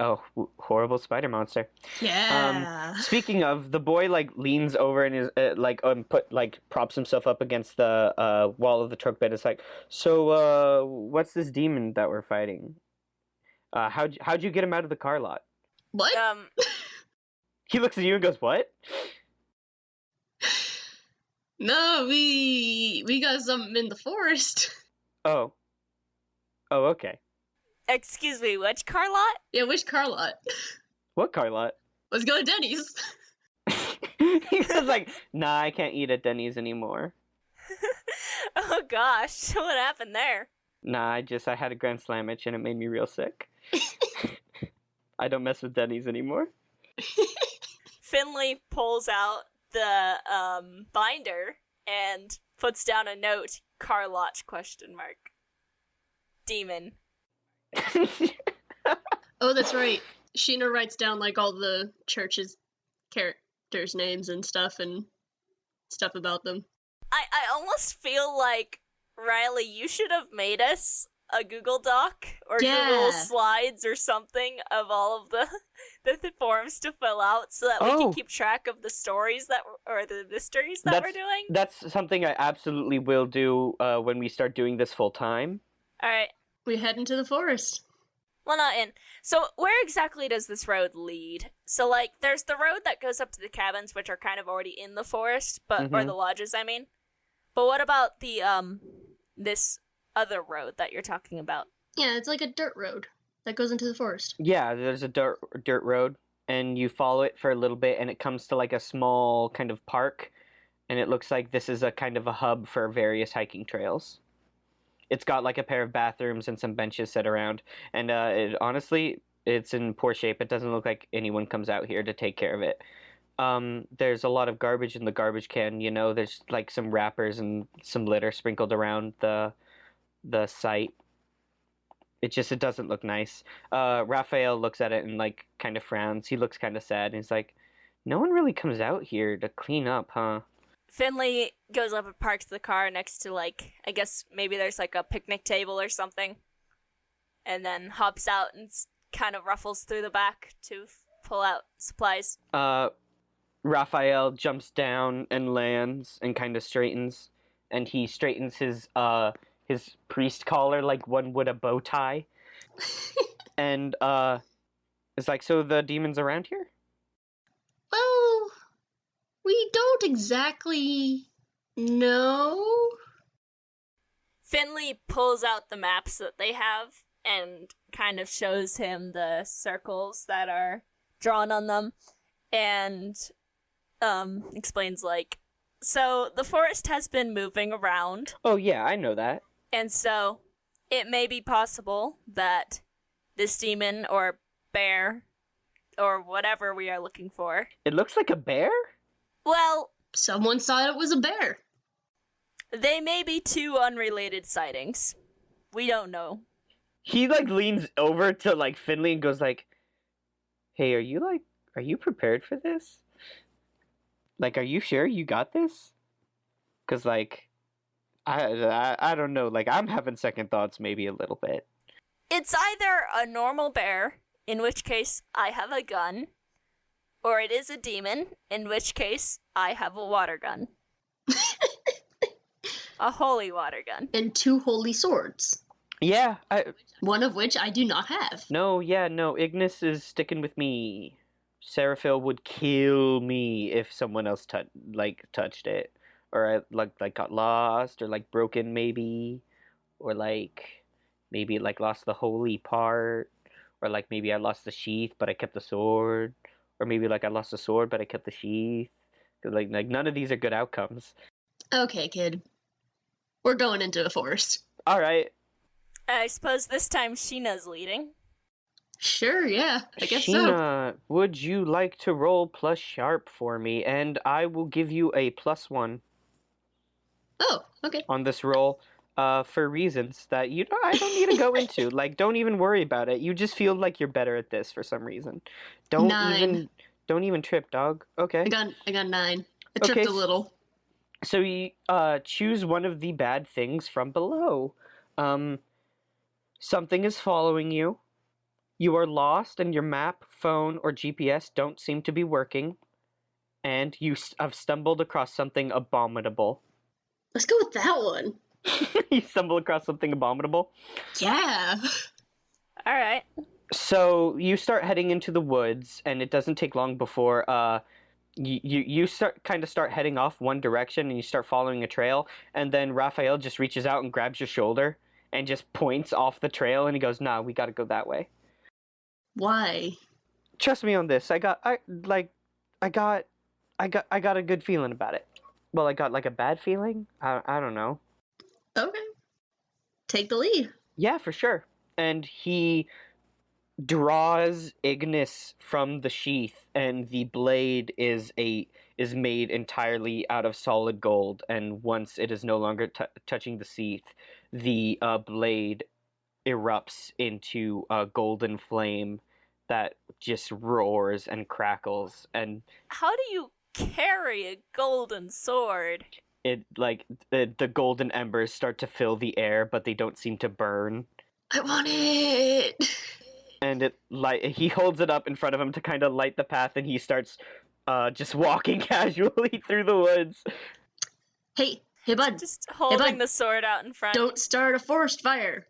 horrible spider monster. Yeah. Speaking of, the boy, like, leans over and is, props himself up against the, wall of the truck bed. It's like, so, what's this demon that we're fighting? How'd you get him out of the car lot? What? He looks at you and goes, what? No, we got something in the forest. Oh, okay. Excuse me, which car lot? Yeah, which car lot? What car lot? Let's go to Denny's. He was like, nah, I can't eat at Denny's anymore. Oh gosh, what happened there? Nah, I had a Grand Slamwich and it made me real sick. I don't mess with Denny's anymore. Finley pulls out the binder and puts down a note, car lot, ? Demon. Oh, that's right. Sheena writes down, like, all the church's characters' names and stuff about them. I almost feel like, Riley, you should have made us a Google Doc or Google Slides or something of all of the forms to fill out so that we can keep track of the stories or the mysteries that we're doing. That's something I absolutely will do when we start doing this full time. Alright. We head into the forest. Well, not in. So, where exactly does this road lead? So, like, there's the road that goes up to the cabins, which are kind of already in the forest, or the lodges, I mean. But what about the, this other road that you're talking about? Yeah, it's like a dirt road that goes into the forest. Yeah, there's a dirt road, and you follow it for a little bit, and it comes to, like, a small kind of park, and it looks like this is a kind of a hub for various hiking trails. It's got like a pair of bathrooms and some benches set around, and honestly, it's in poor shape. It doesn't look like anyone comes out here to take care of it. There's a lot of garbage in the garbage can. There's like some wrappers and some litter sprinkled around the site. It doesn't look nice. Raphael looks at it and like kind of frowns. He looks kind of sad, and he's like, "No one really comes out here to clean up, huh?" Finley goes up and parks the car next to, like, I guess maybe there's, like, a picnic table or something. And then hops out and kind of ruffles through the back to pull out supplies. Raphael jumps down and lands and kind of straightens. And he straightens his priest collar like one would a bow tie. And, it's like, so the demon's around here? Well, we don't exactly know. Finley pulls out the maps that they have and kind of shows him the circles that are drawn on them and explains, like, so the forest has been moving around. Oh, yeah, I know that. And so it may be possible that this demon or bear or whatever we are looking for. It looks like a bear? Well, someone thought it was a bear. They may be two unrelated sightings. We don't know. He, like, leans over to, like, Finley and goes, like, hey, are you prepared for this? Like, are you sure you got this? Because, like, I don't know. Like, I'm having second thoughts maybe a little bit. It's either a normal bear, in which case I have a gun, or it is a demon, in which case I have a water gun. A holy water gun. And 2 holy swords. Yeah, One of which I do not have. No, Ignis is sticking with me. Seraphil would kill me if someone else touched it. Or I got lost, or like broken maybe. Or maybe lost the holy part. Or maybe I lost the sheath but I kept the sword. Or maybe I lost the sword but I kept the sheath. Like none of these are good outcomes. Okay, kid. We're going into a forest. Alright. I suppose this time Sheena's leading. Sure, yeah. I guess Sheena, would you like to roll plus sharp for me? And I will give you a +1. Oh, okay. On this roll, for reasons that I don't need to go into. Don't even worry about it. You just feel like you're better at this for some reason. Don't 9. even trip, dog. Okay. I got 9. I tripped a little. So you choose one of the bad things from below. Something is following you. You are lost, and your map, phone, or GPS don't seem to be working. And you have stumbled across something abominable. Let's go with that one. You stumble across something abominable? Yeah. Alright. So you start heading into the woods, and it doesn't take long before you start heading off one direction, and you start following a trail, and then Raphael just reaches out and grabs your shoulder and just points off the trail, and he goes, "Nah, we gotta go that way." Why? Trust me on this. I got a good feeling about it. Well, I got a bad feeling. I don't know. Okay. Take the lead. Yeah, for sure. And he draws Ignis from the sheath, and the blade is made entirely out of solid gold. And once it is no longer touching the sheath, the blade erupts into a golden flame that just roars and crackles. And how do you carry a golden sword? It the golden embers start to fill the air, but they don't seem to burn. I want it. And he holds it up in front of him to kind of light the path, and he starts just walking casually through the woods. Hey, bud. Just holding the sword out in front. Don't start a forest fire.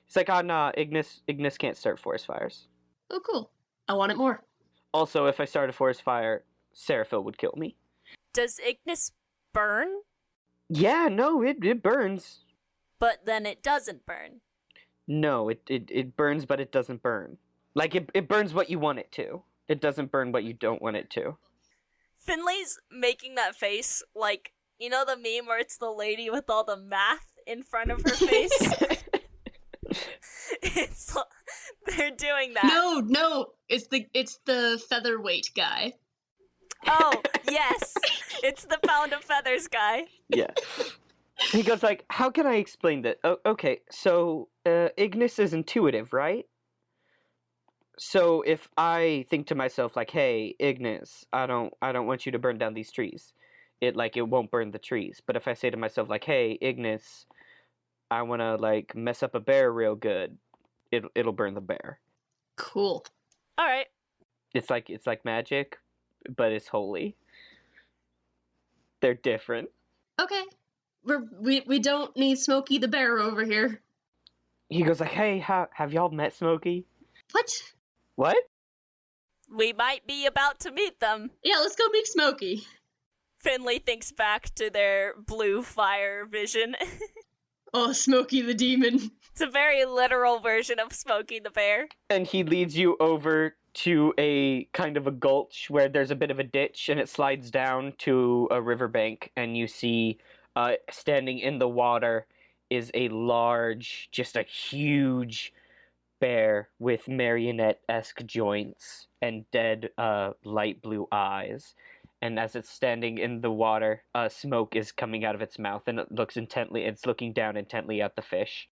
He's like, "Oh, nah, Ignis can't start forest fires." Oh, cool. I want it more. Also, if I start a forest fire, Seraphil would kill me. Does Ignis burn? Yeah, no, it burns. But then it doesn't burn. No, it burns, but it doesn't burn. It burns what you want it to. It doesn't burn what you don't want it to. Finley's making that face you know the meme where it's the lady with all the math in front of her face? They're doing that. No, it's the featherweight guy. Oh, yes. It's the pound of feathers guy. Yeah. He goes "How can I explain that?" Oh, okay, so Ignis is intuitive, right? So if I think to myself "Hey, Ignis, I don't want you to burn down these trees," it won't burn the trees. But if I say to myself "Hey, Ignis, I want to mess up a bear real good," it'll burn the bear. Cool. All right. It's like magic, but it's holy. They're different. Okay. We don't need Smokey the Bear over here. He goes "Hey, have y'all met Smokey?" What? What? We might be about to meet them. Yeah, let's go meet Smokey. Finley thinks back to their blue fire vision. Oh, Smokey the Demon. It's a very literal version of Smokey the Bear. And he leads you over to a kind of a gulch where there's a bit of a ditch, and it slides down to a riverbank, and you see standing in the water is a large, just a huge bear with marionette-esque joints and dead light blue eyes. And as it's standing in the water, smoke is coming out of its mouth, and it's looking down intently at the fish.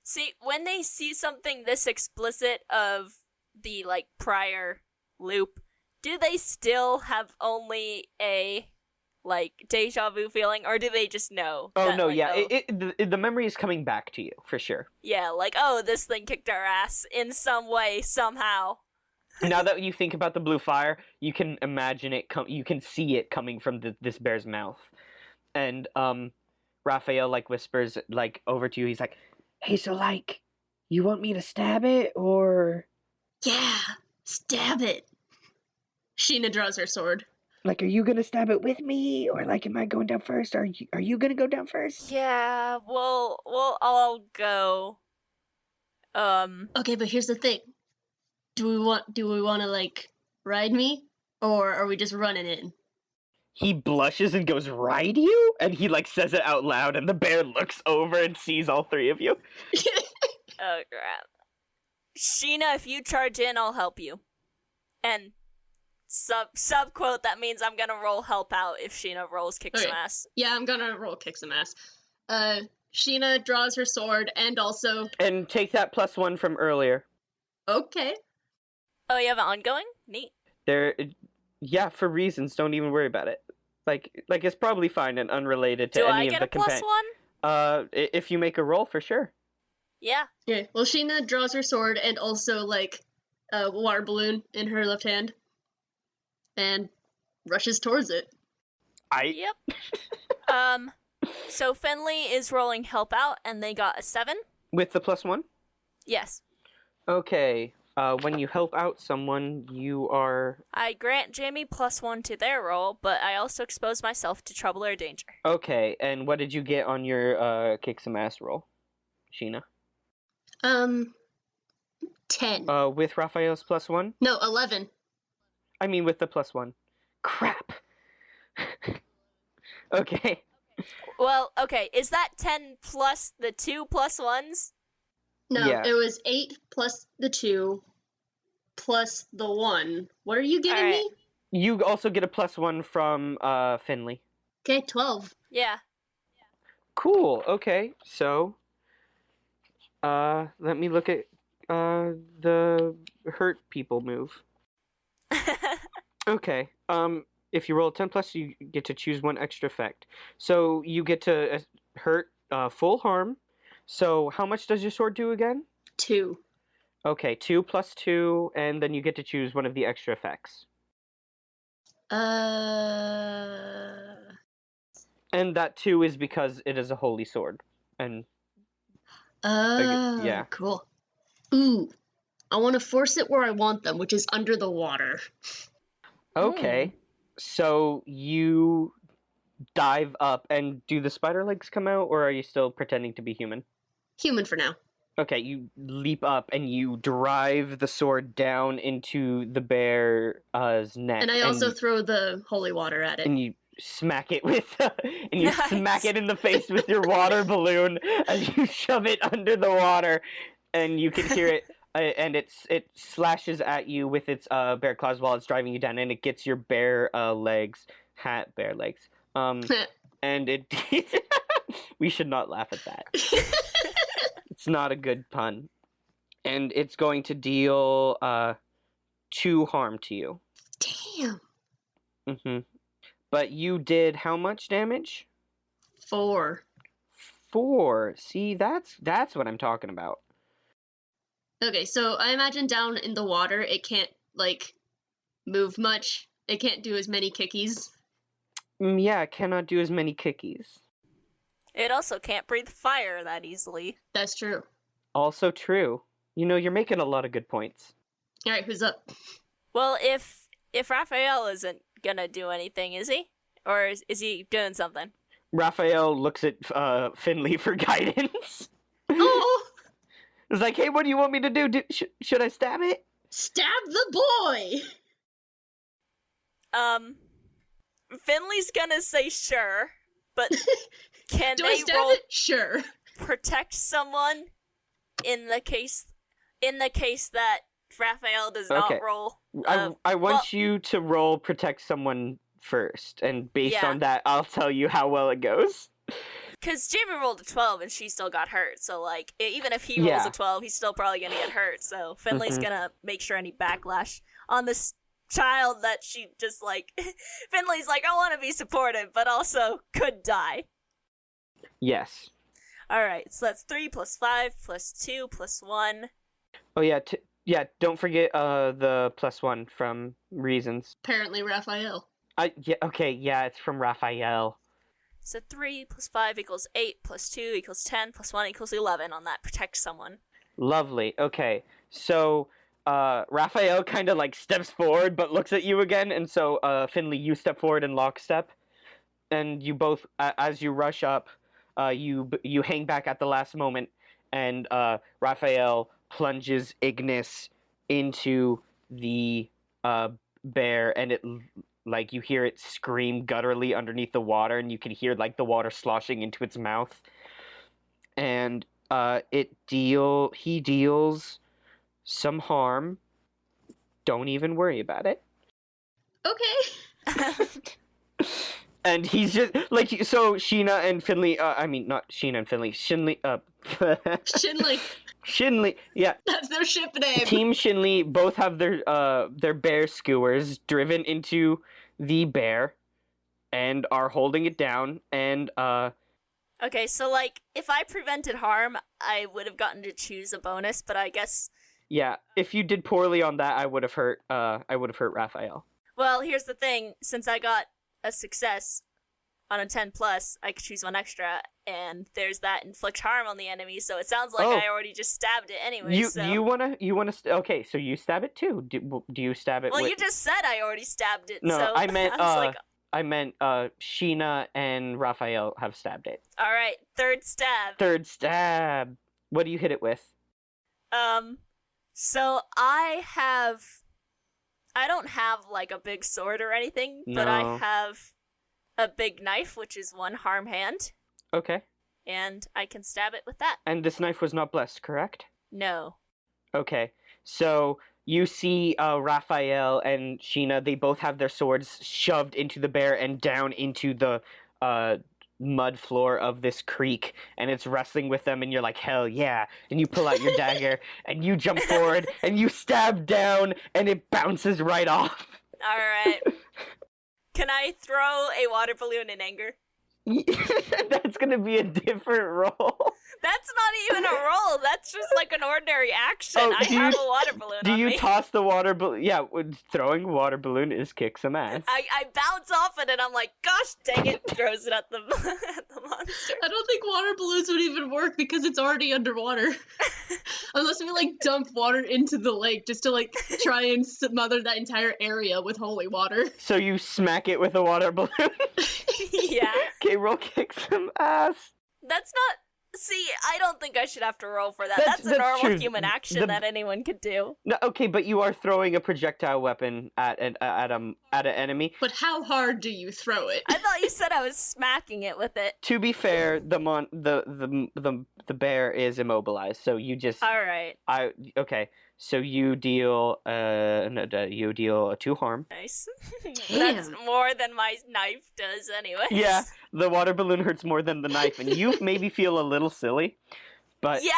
See, when they see something this explicit of the prior loop, do they still have only a like deja vu feeling, or do they just know? Oh that, no, like, yeah, oh, the memory is coming back to you for sure. yeah, like, oh, this thing kicked our ass in some way, somehow. Now that you think about the blue fire, you can imagine it you can see it coming from this bear's mouth. And Raphael like whispers like over to you. He's like, "Hey, so like you want me to stab it or Yeah, stab it. Sheena draws her sword. like are you going to stab it with me or like am I going down first? Are you going to go down first?" Yeah, we'll all go. Okay, but here's the thing. Do we want to like ride me, or are we just running in? He blushes and goes, "Ride you?" And he like says it out loud and the bear looks over and sees all three of you. Oh crap. Sheena, if you charge in, I'll help you. And sub quote, that means I'm gonna roll help out if Sheena rolls kick some Okay. ass. Yeah, I'm gonna roll kick some ass. Sheena draws her sword and also. And take that +1 from earlier. Okay. Oh, you have an ongoing? Neat. Yeah, for reasons, don't even worry about it. Like it's probably fine and unrelated to Do any I of get the a plus one? If you make a roll, for sure. Yeah. Okay. Well, Sheena draws her sword and also like a water balloon in her left hand, and rushes towards it. Yep. So Finley is rolling help out, and they got a 7. With the +1? Yes. Okay. When you help out someone, you are... I grant Jamie +1 to their roll, but I also expose myself to trouble or danger. Okay, and what did you get on your kick some ass roll, Sheena? 10. With Raphael's +1? No, 11. I mean with the +1. Crap. Okay. Well, okay, is that 10 plus the 2 +1s? No, Yeah. it was 8 plus the 2 plus the 1. What are you giving Alright. me? You also get a +1 from Finley. Okay, 12. Yeah. Cool. Okay. So, let me look at the hurt people move. Okay. If you roll a 10 plus, you get to choose one extra effect. So you get to hurt full harm. So how much does your sword do again? 2. Okay, 2 plus 2, and then you get to choose one of the extra effects. And that 2 is because it is a holy sword. And yeah. Cool. Ooh, I want to force it where I want them, which is under the water. Okay. So you dive up, and do the spider legs come out, or are you still pretending to be human? Human for now. Okay, you leap up and you drive the sword down into the bear's neck. And I also throw the holy water at it. And you smack it with and you Nice. smack it in the face with your water balloon as you shove it under the water, and you can hear it and it slashes at you with its bear claws while it's driving you down, and it gets your bear legs. And it we should not laugh at that. It's not a good pun. And it's going to deal 2 harm to you. Damn. But you did how much damage? 4. 4. See, that's what I'm talking about. Okay, so I imagine down in the water, it can't, like, move much. It can't do as many kickies. Yeah, it cannot do as many kickies. It also can't breathe fire that easily. That's true. Also true. You know, you're making a lot of good points. Alright, who's up? Well, if Raphael isn't gonna do anything, is he? Or is he doing something? Raphael looks at Finley for guidance. Oh! It's like, hey, what do you want me to do? Should I stab it? Stab the boy! Finley's gonna say sure, but can Do I they stab roll it? Sure. protect someone in the case that Raphael does not Okay. roll? I want you to roll protect someone first, and based Yeah. on that, I'll tell you how well it goes. Because Jamie rolled a 12 and she still got hurt, so like even if he rolls Yeah. a 12, he's still probably gonna get hurt. So Finley's gonna make sure any backlash on this child that she just, like... Finley's like, I want to be supportive, but also could die. Yes. Alright, so that's 3 plus 5 plus 2 plus 1. Oh, yeah, don't forget the +1 from Reasons. Apparently Raphael. It's from Raphael. So 3 plus 5 equals 8 plus 2 equals 10 plus 1 equals 11 on that protect someone. Lovely. Okay, so Raphael kind of like steps forward but looks at you again, and so Finley, you step forward in lockstep, and you both, as you rush up, you hang back at the last moment, and Raphael plunges Ignis into the bear, and it, like, you hear it scream gutturally underneath the water, and you can hear like the water sloshing into its mouth, and he deals some harm. Don't even worry about it. Okay. And he's just like, so Sheena and Finley, not Sheena and Finley, Shinley, yeah. That's their ship name. Team Shinley both have their bear skewers driven into the bear and are holding it down, and Okay, so like, if I prevented harm, I would have gotten to choose a bonus, but I guess... Yeah, if you did poorly on that, I would have hurt Raphael. Well, here's the thing, since I got a success on a 10+, I could choose one extra, and there's that inflict harm on the enemy, so it sounds like I already just stabbed it anyway, You wanna okay, so you stab it too. Do you stab it? Well, you just said I already stabbed it, No, so I meant, I was like, Sheena and Raphael have stabbed it. alright, third stab. Third stab. What do you hit it with? So I don't have, like, a big sword or anything, but I No. have a big knife, which is one harm hand, Okay. and I can stab it with that. And this knife was not blessed, correct? No. Okay. So you see Raphael and Sheena, they both have their swords shoved into the bear and down into the mud floor of this creek, and it's wrestling with them, and you're like, hell yeah. And you pull out your dagger, and you jump forward, and you stab down, and it bounces right off. Alright. Can I throw a water balloon in anger? That's gonna be a different roll. That's not even a roll. That's just like an ordinary action. Oh, I have a water balloon Do on you me. toss the water balloon? Yeah, throwing a water balloon is kick some ass. I bounce off it and I'm like, gosh dang it, throws it at the, at the monster. I don't think water balloons would even work because it's already underwater. Unless we like dump water into the lake just to like try and smother that entire area with holy water. So you smack it with a water balloon? Yeah. Okay, roll kick some ass. That's not... See, I don't think I should have to roll for that. That's That's a normal true. human action that anyone could do. No, okay, but you are throwing a projectile weapon at an enemy. But how hard do you throw it? I thought you said I was smacking it with it. To be fair, the bear is immobilized, so you just Alright. okay. So you deal a 2 harm. Nice. Damn. That's more than my knife does anyway. Yeah, the water balloon hurts more than the knife, and you maybe feel a little silly, but Yeah,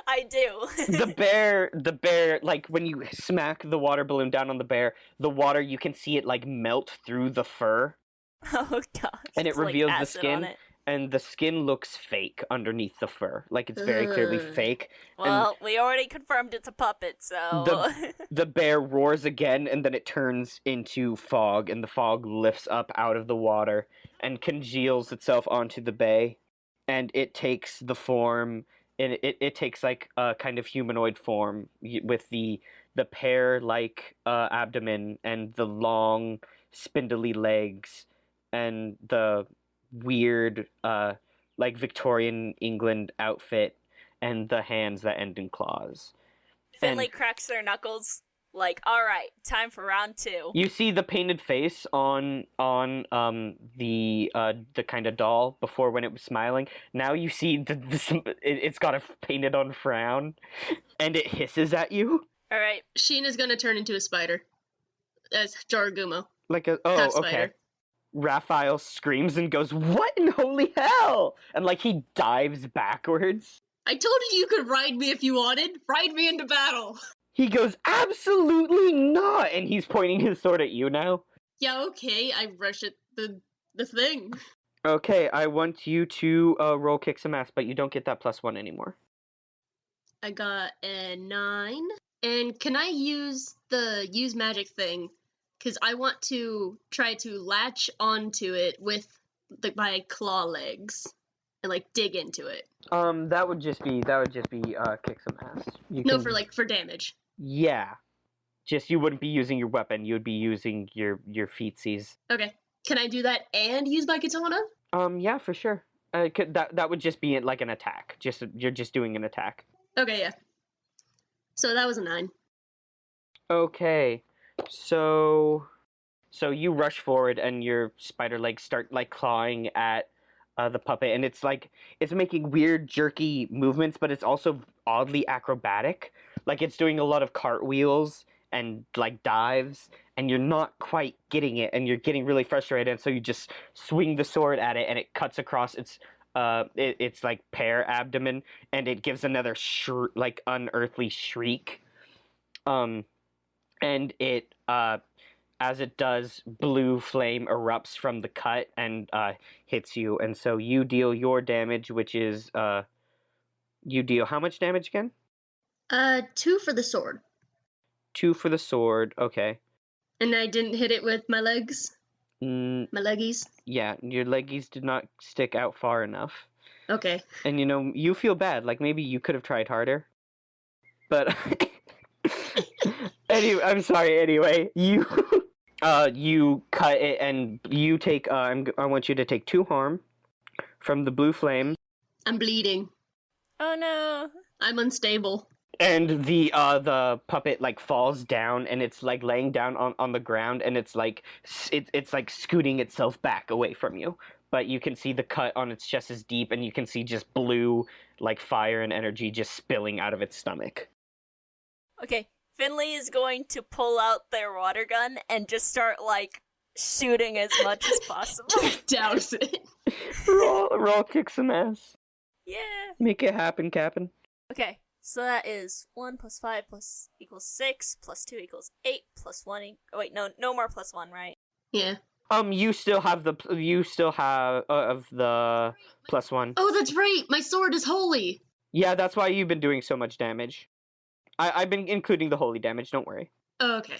I do. the bear, like when you smack the water balloon down on the bear, the water, you can see it like melt through the fur, Oh gosh. and it it's like reveals the acid skin, on it. and the skin looks fake underneath the fur, like it's very clearly Ugh. fake. Well, we already confirmed it's a puppet, so... The bear roars again, and then it turns into fog, and the fog lifts up out of the water and congeals itself onto the bay, and it takes the form. It takes like a kind of humanoid form with the pear-like abdomen and the long, spindly legs and the weird, like Victorian England outfit and the hands that end in claws. Finley And cracks their knuckles, like, alright, time for round 2. you see the painted face on the kind of doll before when it was smiling. Now you see it's got a painted on frown, and it hisses at you Alright, Sheena's gonna turn into a spider. As Joragumo. like a Half okay. spider. Raphael screams and goes, "What in holy hell!" And like he dives backwards. I told you you could ride me if you wanted. Ride me into battle. He goes, absolutely not! And he's pointing his sword at you now. Yeah, okay, I rush at the thing. Okay, I want you to roll kick some ass, but you don't get that +1 anymore. I got a 9. And can I use the use magic thing? Because I want to try to latch onto it with my claw legs and like dig into it. That would just be kick some ass. No, for damage. Yeah. Just you wouldn't be using your weapon, you would be using your feetsies. Okay. Can I do that and use my katana? Yeah, for sure. That would just be like an attack. You're just doing an attack. Okay, yeah. So that was a 9. Okay. So you rush forward and your spider legs start like clawing at the puppet, and it's making weird jerky movements, but it's also oddly acrobatic. Like it's doing a lot of cartwheels and like dives, and you're not quite getting it, and you're getting really frustrated, and so you just swing the sword at it, and it cuts across its like pear abdomen, and it gives another like unearthly shriek. And it as it does, blue flame erupts from the cut and hits you, and so you deal your damage, which is you deal how much damage again? 2 for the sword. 2 for the sword, okay. And I didn't hit it with my legs? My leggies? Yeah, your leggies did not stick out far enough. Okay. And you feel bad, like maybe you could have tried harder. But anyway, I'm sorry, anyway. You you cut it and you take I want you to take 2 harm from the blue flame. I'm bleeding. Oh no. I'm unstable. And the puppet like falls down, and it's like laying down on the ground, and it's like scooting itself back away from you. But you can see the cut on its chest is deep, and you can see just blue like fire and energy just spilling out of its stomach. Okay, Finley is going to pull out their water gun and just start like shooting as much as possible. Douse it. roll kick some ass. Yeah. Make it happen, Captain. Okay. So that is 1 + 5 = 6 + 2 = 8 + 1. Oh wait, no more +1, right? Yeah. You still have the of the +1. Oh, that's right. My sword is holy. Yeah, that's why you've been doing so much damage. I've been including the holy damage. Don't worry. Oh, okay.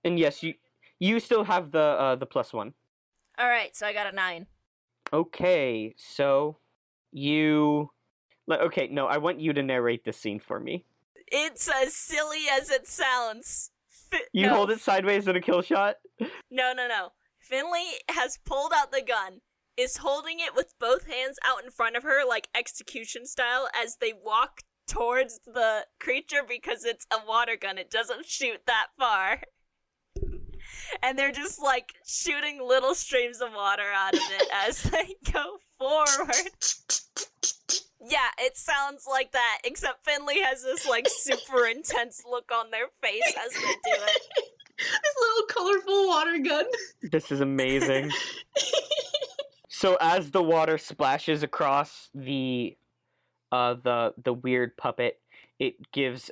And yes, you still have the +1. All right, so I got a 9. Okay, so you. Okay, no, I want you to narrate this scene for me. It's as silly as it sounds. You hold it sideways in a kill shot? No. Finley has pulled out the gun, is holding it with both hands out in front of her, like execution style, as they walk towards the creature because it's a water gun. It doesn't shoot that far. And they're just like shooting little streams of water out of it as they go forward. Yeah, it sounds like that, except Finley has this, like, super intense look on their face as they do it. This little colorful water gun. This is amazing. So as the water splashes across the weird puppet, it gives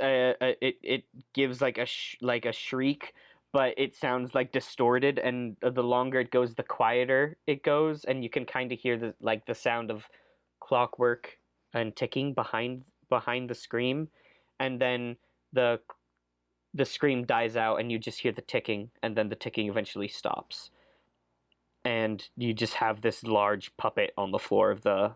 like a shriek, but it sounds like distorted, and the longer it goes, the quieter it goes, and you can kind of hear the sound of clockwork and ticking behind the scream, and then the scream dies out, and you just hear the ticking, and then the ticking eventually stops, and you just have this large puppet on the floor of the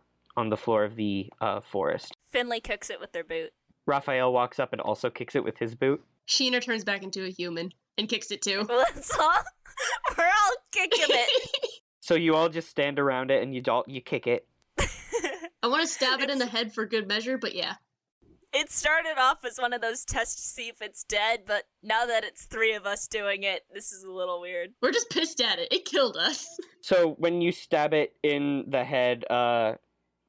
forest. Finley kicks it with their boot. Raphael walks up and also kicks it with his boot. Sheena turns back into a human and kicks it too. We're all kicking it. So you all just stand around it and you kick it. I want to stab it in the head for good measure, but yeah. It started off as one of those tests to see if it's dead, but now that it's 3 of us doing it, this is a little weird. We're just pissed at it. It killed us. So when you stab it in the head,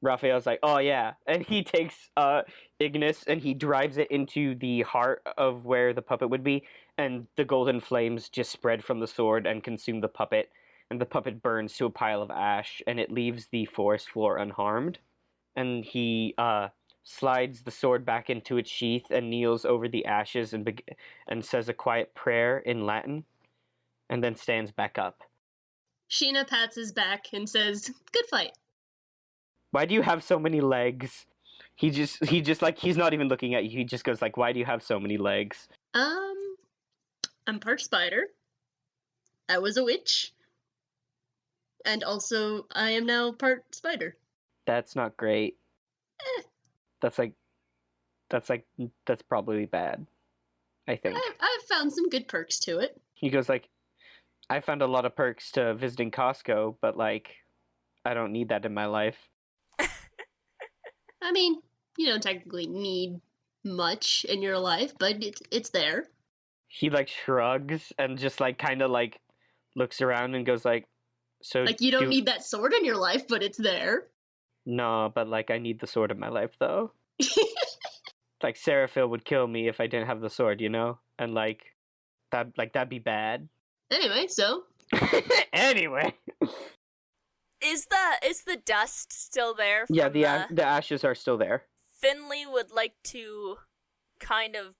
Raphael's like, oh yeah. And he takes Ignis and he drives it into the heart of where the puppet would be, and the golden flames just spread from the sword and consume the puppet, and the puppet burns to a pile of ash, and it leaves the forest floor unharmed. And he slides the sword back into its sheath and kneels over the ashes and says a quiet prayer in Latin, and then stands back up. Sheena pats his back and says, "Good fight." Why do you have so many legs? He just like, he's not even looking at you. He just goes like, why do you have so many legs? I'm part spider. I was a witch. And also, I am now part spider. That's not great. That's probably bad, I think. I've found some good perks to it. He goes like, I found a lot of perks to visiting Costco, but like, I don't need that in my life. I mean, you don't technically need much in your life, but it's there. He like shrugs and just like kind of like looks around and goes like, so like you don't need that sword in your life, but it's there. No, but like I need the sword in my life though. Like Seraphil would kill me if I didn't have the sword, you know? And like that'd be bad. Anyway, so anyway. Is the dust still there? Yeah, the ashes are still there. Finley would like to kind of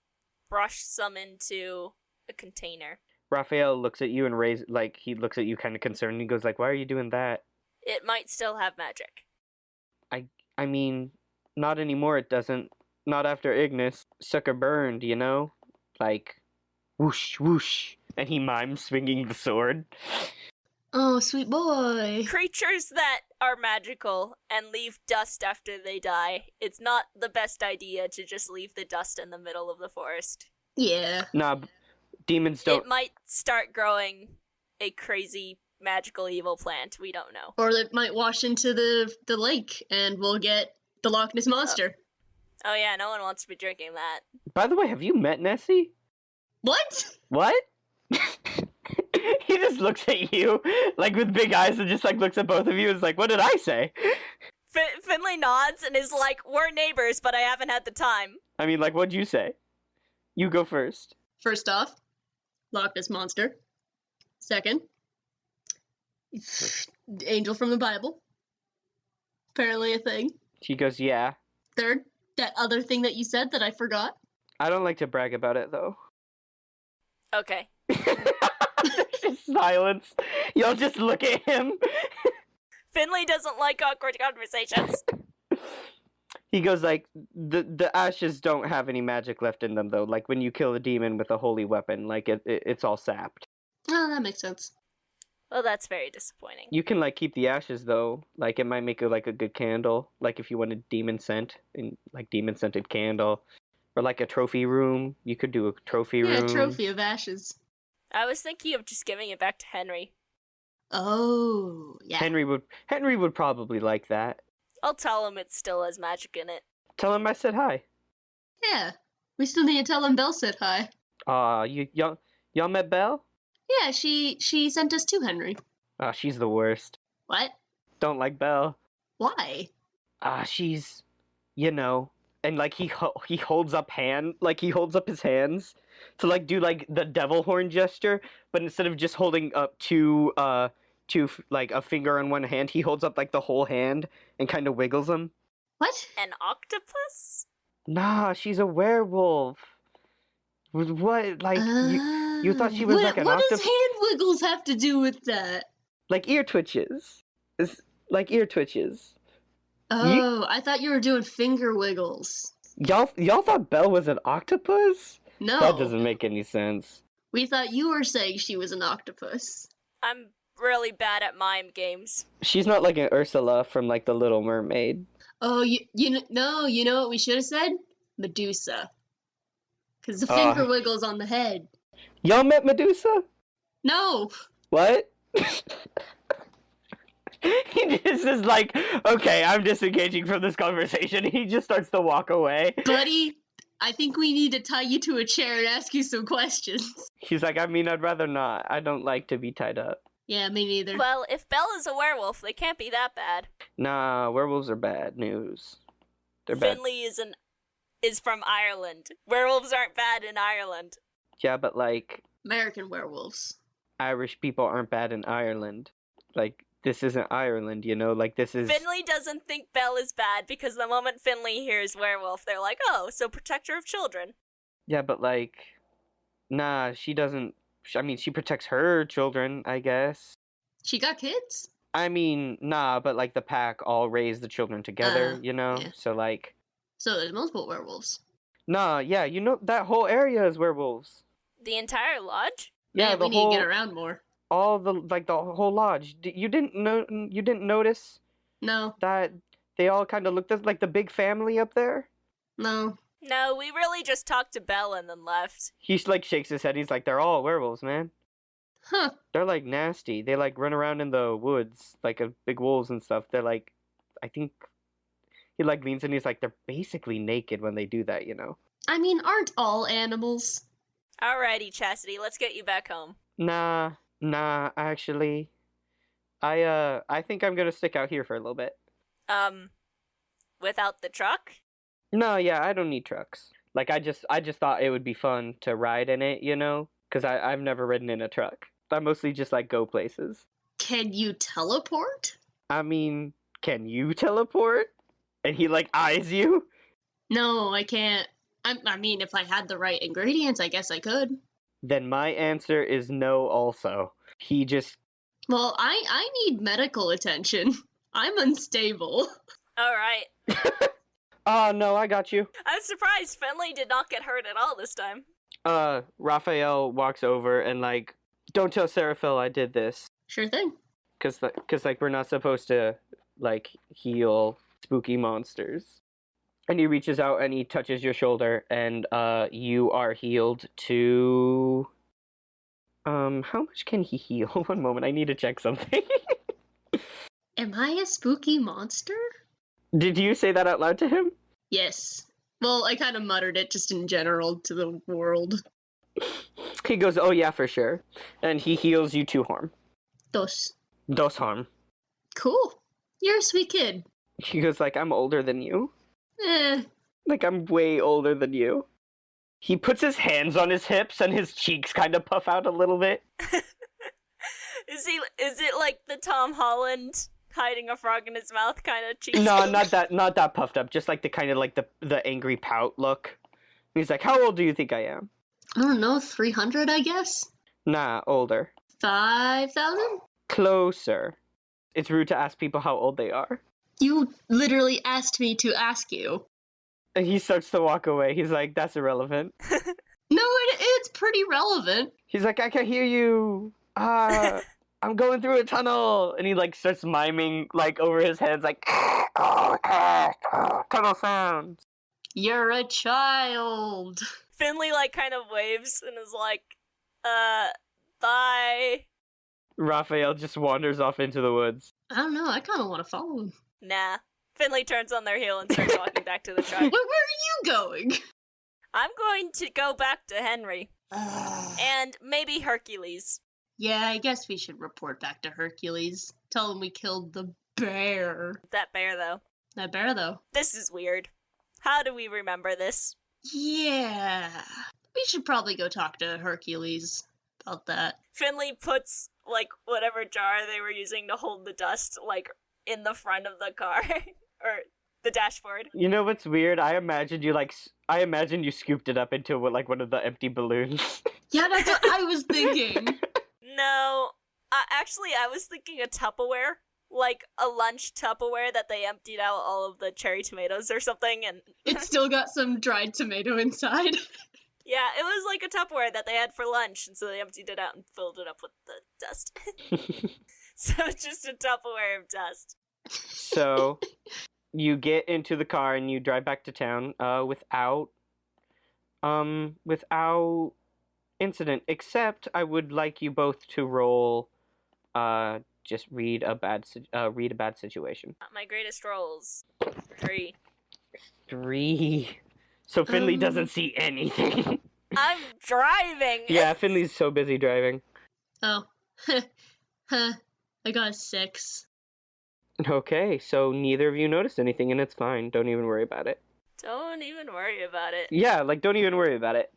brush some into a container. Raphael looks at you and he looks at you kind of concerned and he goes like, why are you doing that? It might still have magic. I mean, not anymore it doesn't. Not after Ignis. Sucker burned, you know? Like, whoosh, whoosh. And he mimes swinging the sword. Oh, sweet boy. Creatures that are magical and leave dust after they die, it's not the best idea to just leave the dust in the middle of the forest. Yeah. Nah, demons don't... It might start growing a crazy magical evil plant, we don't know. Or it might wash into the lake and we'll get the Loch Ness Monster. Oh yeah, no one wants to be drinking that. By the way, have you met Nessie? What? What? He just looks at you, like, with big eyes and just, like, looks at both of you and is like, what did I say? Finley nods and is like, we're neighbors, but I haven't had the time. I mean, like, what'd you say? You go first. First off, Loch Ness Monster. Second, angel from the Bible. Apparently a thing. She goes, yeah. Third, that other thing that you said that I forgot. I don't like to brag about it, though. Okay. Just silence. Y'all just look at him. Finley doesn't like awkward conversations. He goes like, the ashes don't have any magic left in them, though. Like, when you kill a demon with a holy weapon, like, it's all sapped. Oh, that makes sense. Well, that's very disappointing. You can, like, keep the ashes, though. Like, it might make a good candle. Like, if you wanted demon scent, and like, demon-scented candle. Or, like, a trophy room. You could do a trophy room. Yeah, a trophy of ashes. I was thinking of just giving it back to Henry. Oh, yeah. Henry would probably like that. I'll tell him it still has magic in it. Tell him I said hi. Yeah. We still need to tell him Belle said hi. Y'all met Belle? Yeah, she sent us to Henry. She's the worst. What? Don't like Belle. Why? She's, you know, and like he holds up his hands to like do like the devil horn gesture, but instead of just holding up two like a finger on one hand, he holds up like the whole hand and kind of wiggles them. What? An octopus? Nah, she's a werewolf. What? Like you thought she was like an octopus? What does hand wiggles have to do with that? Like ear twitches. It's like ear twitches. Oh, I thought you were doing finger wiggles. Y'all thought Belle was an octopus? No. That doesn't make any sense. We thought you were saying she was an octopus. I'm really bad at mime games. She's not like an Ursula from like The Little Mermaid. Oh, you know what we should have said? Medusa. Because the finger wiggles on the head. Y'all met Medusa? No. What? He just is like, okay, I'm disengaging from this conversation. He just starts to walk away. Buddy, I think we need to tie you to a chair and ask you some questions. He's like, I mean, I'd rather not. I don't like to be tied up. Yeah, me neither. Well, if Belle is a werewolf, they can't be that bad. Nah, werewolves are bad news. They're bad. Finley is from Ireland. Werewolves aren't bad in Ireland. Yeah, but like American werewolves. Irish people aren't bad in Ireland. Like this isn't Ireland, you know? Like, this is... Finley doesn't think Belle is bad because the moment Finley hears werewolf, they're like, oh, so protector of children. Yeah, but, like, nah, she doesn't... I mean, she protects her children, I guess. She got kids? I mean, nah, but, like, the pack all raise the children together, you know? yeah. So, like... So there's multiple werewolves. Nah, yeah, you know, that whole area is werewolves. The entire lodge? Yeah, Man, the we whole... need to get around more. All the, like, the whole lodge. You didn't notice No, that they all kind of looked like the big family up there? no. No, we really just talked to Belle and then left. He, like, shakes his head. He's like, they're all werewolves, man. Huh. They're, like, nasty. They, like, run around in the woods, like, big wolves and stuff. They're, like, I think... He, like, leans and he's like, they're basically naked when they do that, you know? I mean, aren't all animals? Alrighty, Chastity, let's get you back home. Nah, actually. I think I'm gonna stick out here for a little bit. Without the truck? No, yeah, I don't need trucks. Like, I just thought it would be fun to ride in it, you know? Because I've never ridden in a truck. I mostly just, like, go places. Can you teleport? I mean, can you teleport? And he, like, eyes you? No, I can't. I mean, if I had the right ingredients, I guess I could. Then my answer is no also. He just... Well, I need medical attention. I'm unstable. Alright. Oh, no, I got you. I'm surprised Finley did not get hurt at all this time. Raphael walks over and, like, don't tell Seraphil I did this. Sure thing. Cause, like, we're not supposed to, like, heal spooky monsters. And he reaches out and he touches your shoulder, and, you are healed to... how much can he heal? One moment, I need to check something. Am I a spooky monster? Did you say that out loud to him? Yes. Well, I kind of muttered it just in general to the world. He goes, oh yeah, for sure. And he heals you 2 harm. Dos. Dos harm. Cool. You're a sweet kid. He goes, like, I'm older than you. Eh. Like, I'm way older than you. He puts his hands on his hips and his cheeks kind of puff out a little bit. Is it like the Tom Holland hiding a frog in his mouth kind of cheeks? No, not that puffed up. Just like the kind of like the angry pout look. He's like, how old do you think I am? I don't know, 300, I guess? Nah, older. 5,000? Closer. It's rude to ask people how old they are. You literally asked me to ask you. And he starts to walk away. He's like, that's irrelevant. No, it's pretty relevant. He's like, I can hear you. I'm going through a tunnel. And he, like, starts miming, like, over his head, like, tunnel sounds. You're a child. Finley, like, kind of waves and is like, bye. Raphael just wanders off into the woods. I don't know, I kind of want to follow him. Nah. Finley turns on their heel and starts walking back to the truck. Where are you going? I'm going to go back to Henry. And maybe Hercules. Yeah, I guess we should report back to Hercules. Tell him we killed the bear. That bear, though. That bear, though. This is weird. How do we remember this? Yeah. We should probably go talk to Hercules about that. Finley puts, like, whatever jar they were using to hold the dust, like, in the front of the car. Or the dashboard. You know what's weird? I imagine you scooped it up into like one of the empty balloons. Yeah, that's what I was thinking. No, actually, I was thinking a Tupperware, like a lunch Tupperware that they emptied out all of the cherry tomatoes or something, and It's still got some dried tomato inside. yeah, it was like a Tupperware that they had for lunch, and so they emptied it out and filled it up with the dust. So it's just a Tupperware of dust. So you get into the car and you drive back to town without incident, except I would like you both to roll just read a bad situation. My greatest rolls. 3. 3. So Finley doesn't see anything. I'm driving. Yeah, Finley's so busy driving. Oh. Huh. I got a 6. Okay, so neither of you noticed anything, and it's fine. Don't even worry about it. Don't even worry about it. Yeah, like, don't even worry about it.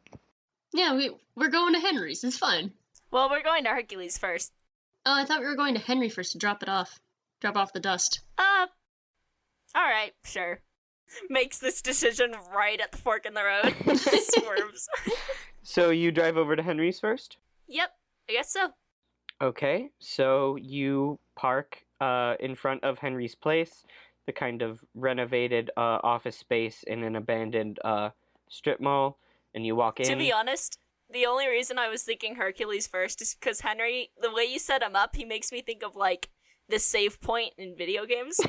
Yeah, we're going to Henry's. It's fine. Well, we're going to Hercules first. Oh, I thought we were going to Henry first to drop it off. Drop off the dust. Alright, sure. Makes this decision right at the fork in the road. Just swerves. So you drive over to Henry's first? Yep, I guess so. Okay, so you park in front of Henry's place, the kind of renovated office space in an abandoned strip mall, and you walk in. To be honest, the only reason I was thinking Hercules first is because Henry, the way you set him up, he makes me think of, like, the save point in video games.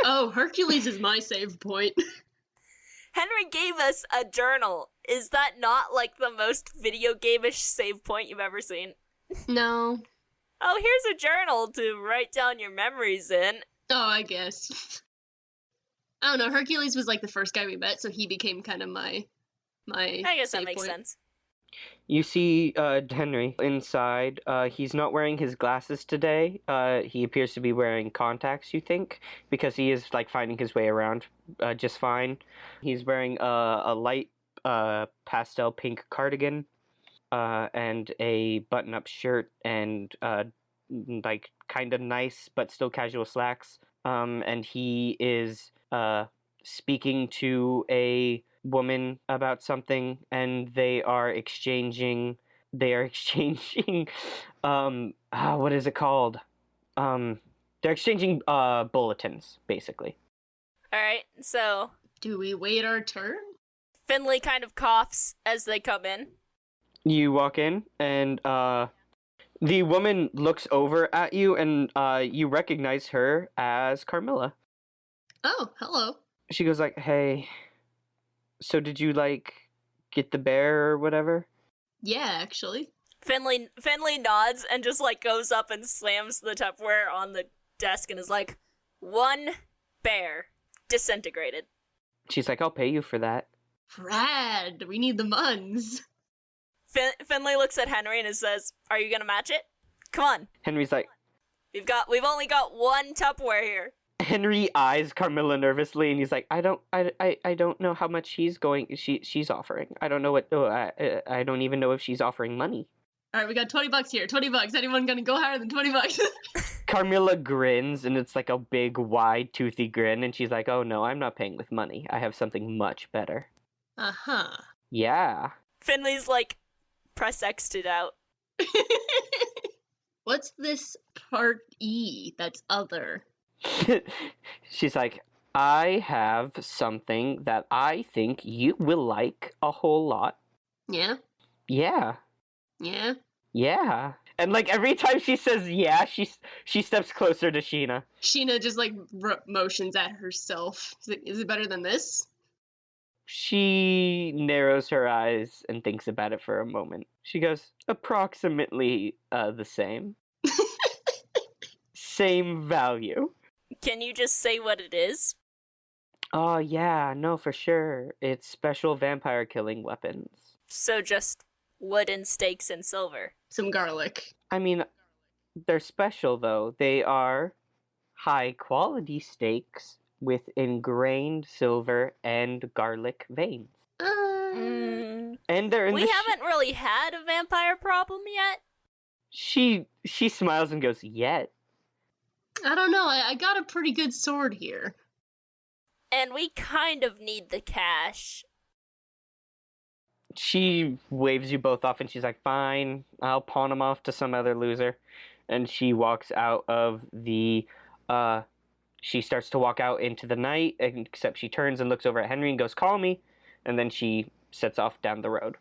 Oh, Hercules is my save point. Henry gave us a journal. Is that not, like, the most video game-ish save point you've ever seen? No. Oh, here's a journal to write down your memories in. Oh, I guess. I don't know, Hercules was like the first guy we met, so he became kind of my I guess that save makes point. sense. You see Henry inside. He's not wearing his glasses today. He appears to be wearing contacts, you think, because he is like finding his way around just fine. He's wearing a light pastel pink cardigan and a button-up shirt and like kind of nice but still casual slacks. And he is speaking to a woman about something, and they are exchanging what is it called, they're exchanging bulletins, basically. All right, so Do we wait our turn? Finley kind of coughs as they come in. You walk in, and the woman looks over at you, and you recognize her as Carmilla. Oh, hello. She goes like, hey, so did you like get the bear or whatever? Yeah, actually. Finley nods and just like goes up and slams the Tupperware on the desk and is like, 1 bear disintegrated. She's like, I'll pay you for that. Rad. We need the muns. Finley looks at Henry and says, "Are you gonna match it? Come on. Henry's like, We've only got 1 Tupperware here." Henry eyes Carmilla nervously, and he's like, I don't know how much she's offering. I don't know what. I don't even know if she's offering money. All right, we got $20 here. $20. Anyone gonna go higher than $20? Carmilla grins, and it's like a big, wide, toothy grin, and she's like, oh no, I'm not paying with money. I have something much better. Uh-huh. Yeah. Finley's like, press X'd it out. What's this part E that's other? She's like, I have something that I think you will like a whole lot. Yeah? Yeah. Yeah? Yeah. And like every time she says yeah, she steps closer to Sheena. Sheena just like motions at herself. She's like, is it better than this? She narrows her eyes and thinks about it for a moment. She goes, approximately the same. Same value. Can you just say what it is? Oh yeah, no, for sure. It's special vampire killing weapons. So just wooden stakes and silver. Some garlic. I mean, they're special though. They are high quality stakes with ingrained silver and garlic veins. And they're in We haven't really had a vampire problem yet. She smiles and goes, yet. I don't know. I got a pretty good sword here. And we kind of need the cash. She waves you both off, and she's like, fine, I'll pawn him off to some other loser. And she walks out of the, she starts to walk out into the night, except she turns and looks over at Henry and goes, call me. And then she sets off down the road.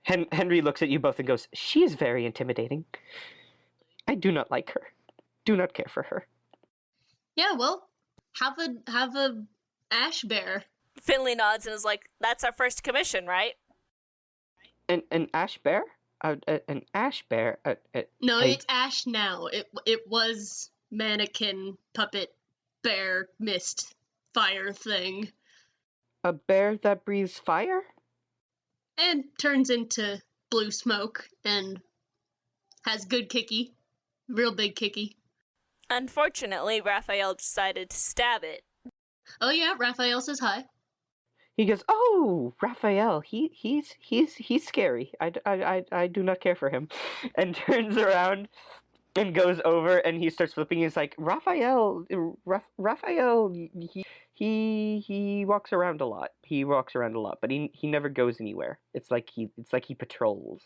Henry looks at you both and goes, she is very intimidating. I do not like her. Do not care for her. Yeah, well, have a ash bear. Finley nods and is like, that's our first commission, right? An ash bear? An ash bear? No, it's ash now. It was mannequin, puppet, bear, mist, fire thing. A bear that breathes fire? And turns into blue smoke and has good kicky. Real big kicky. Unfortunately, Raphael decided to stab it. Oh yeah, Raphael says hi. He goes, oh, Raphael, he's scary. I do not care for him. And turns around and goes over and he starts flipping. He's like, Raphael, Raphael. He walks around a lot. But he never goes anywhere. It's like he patrols.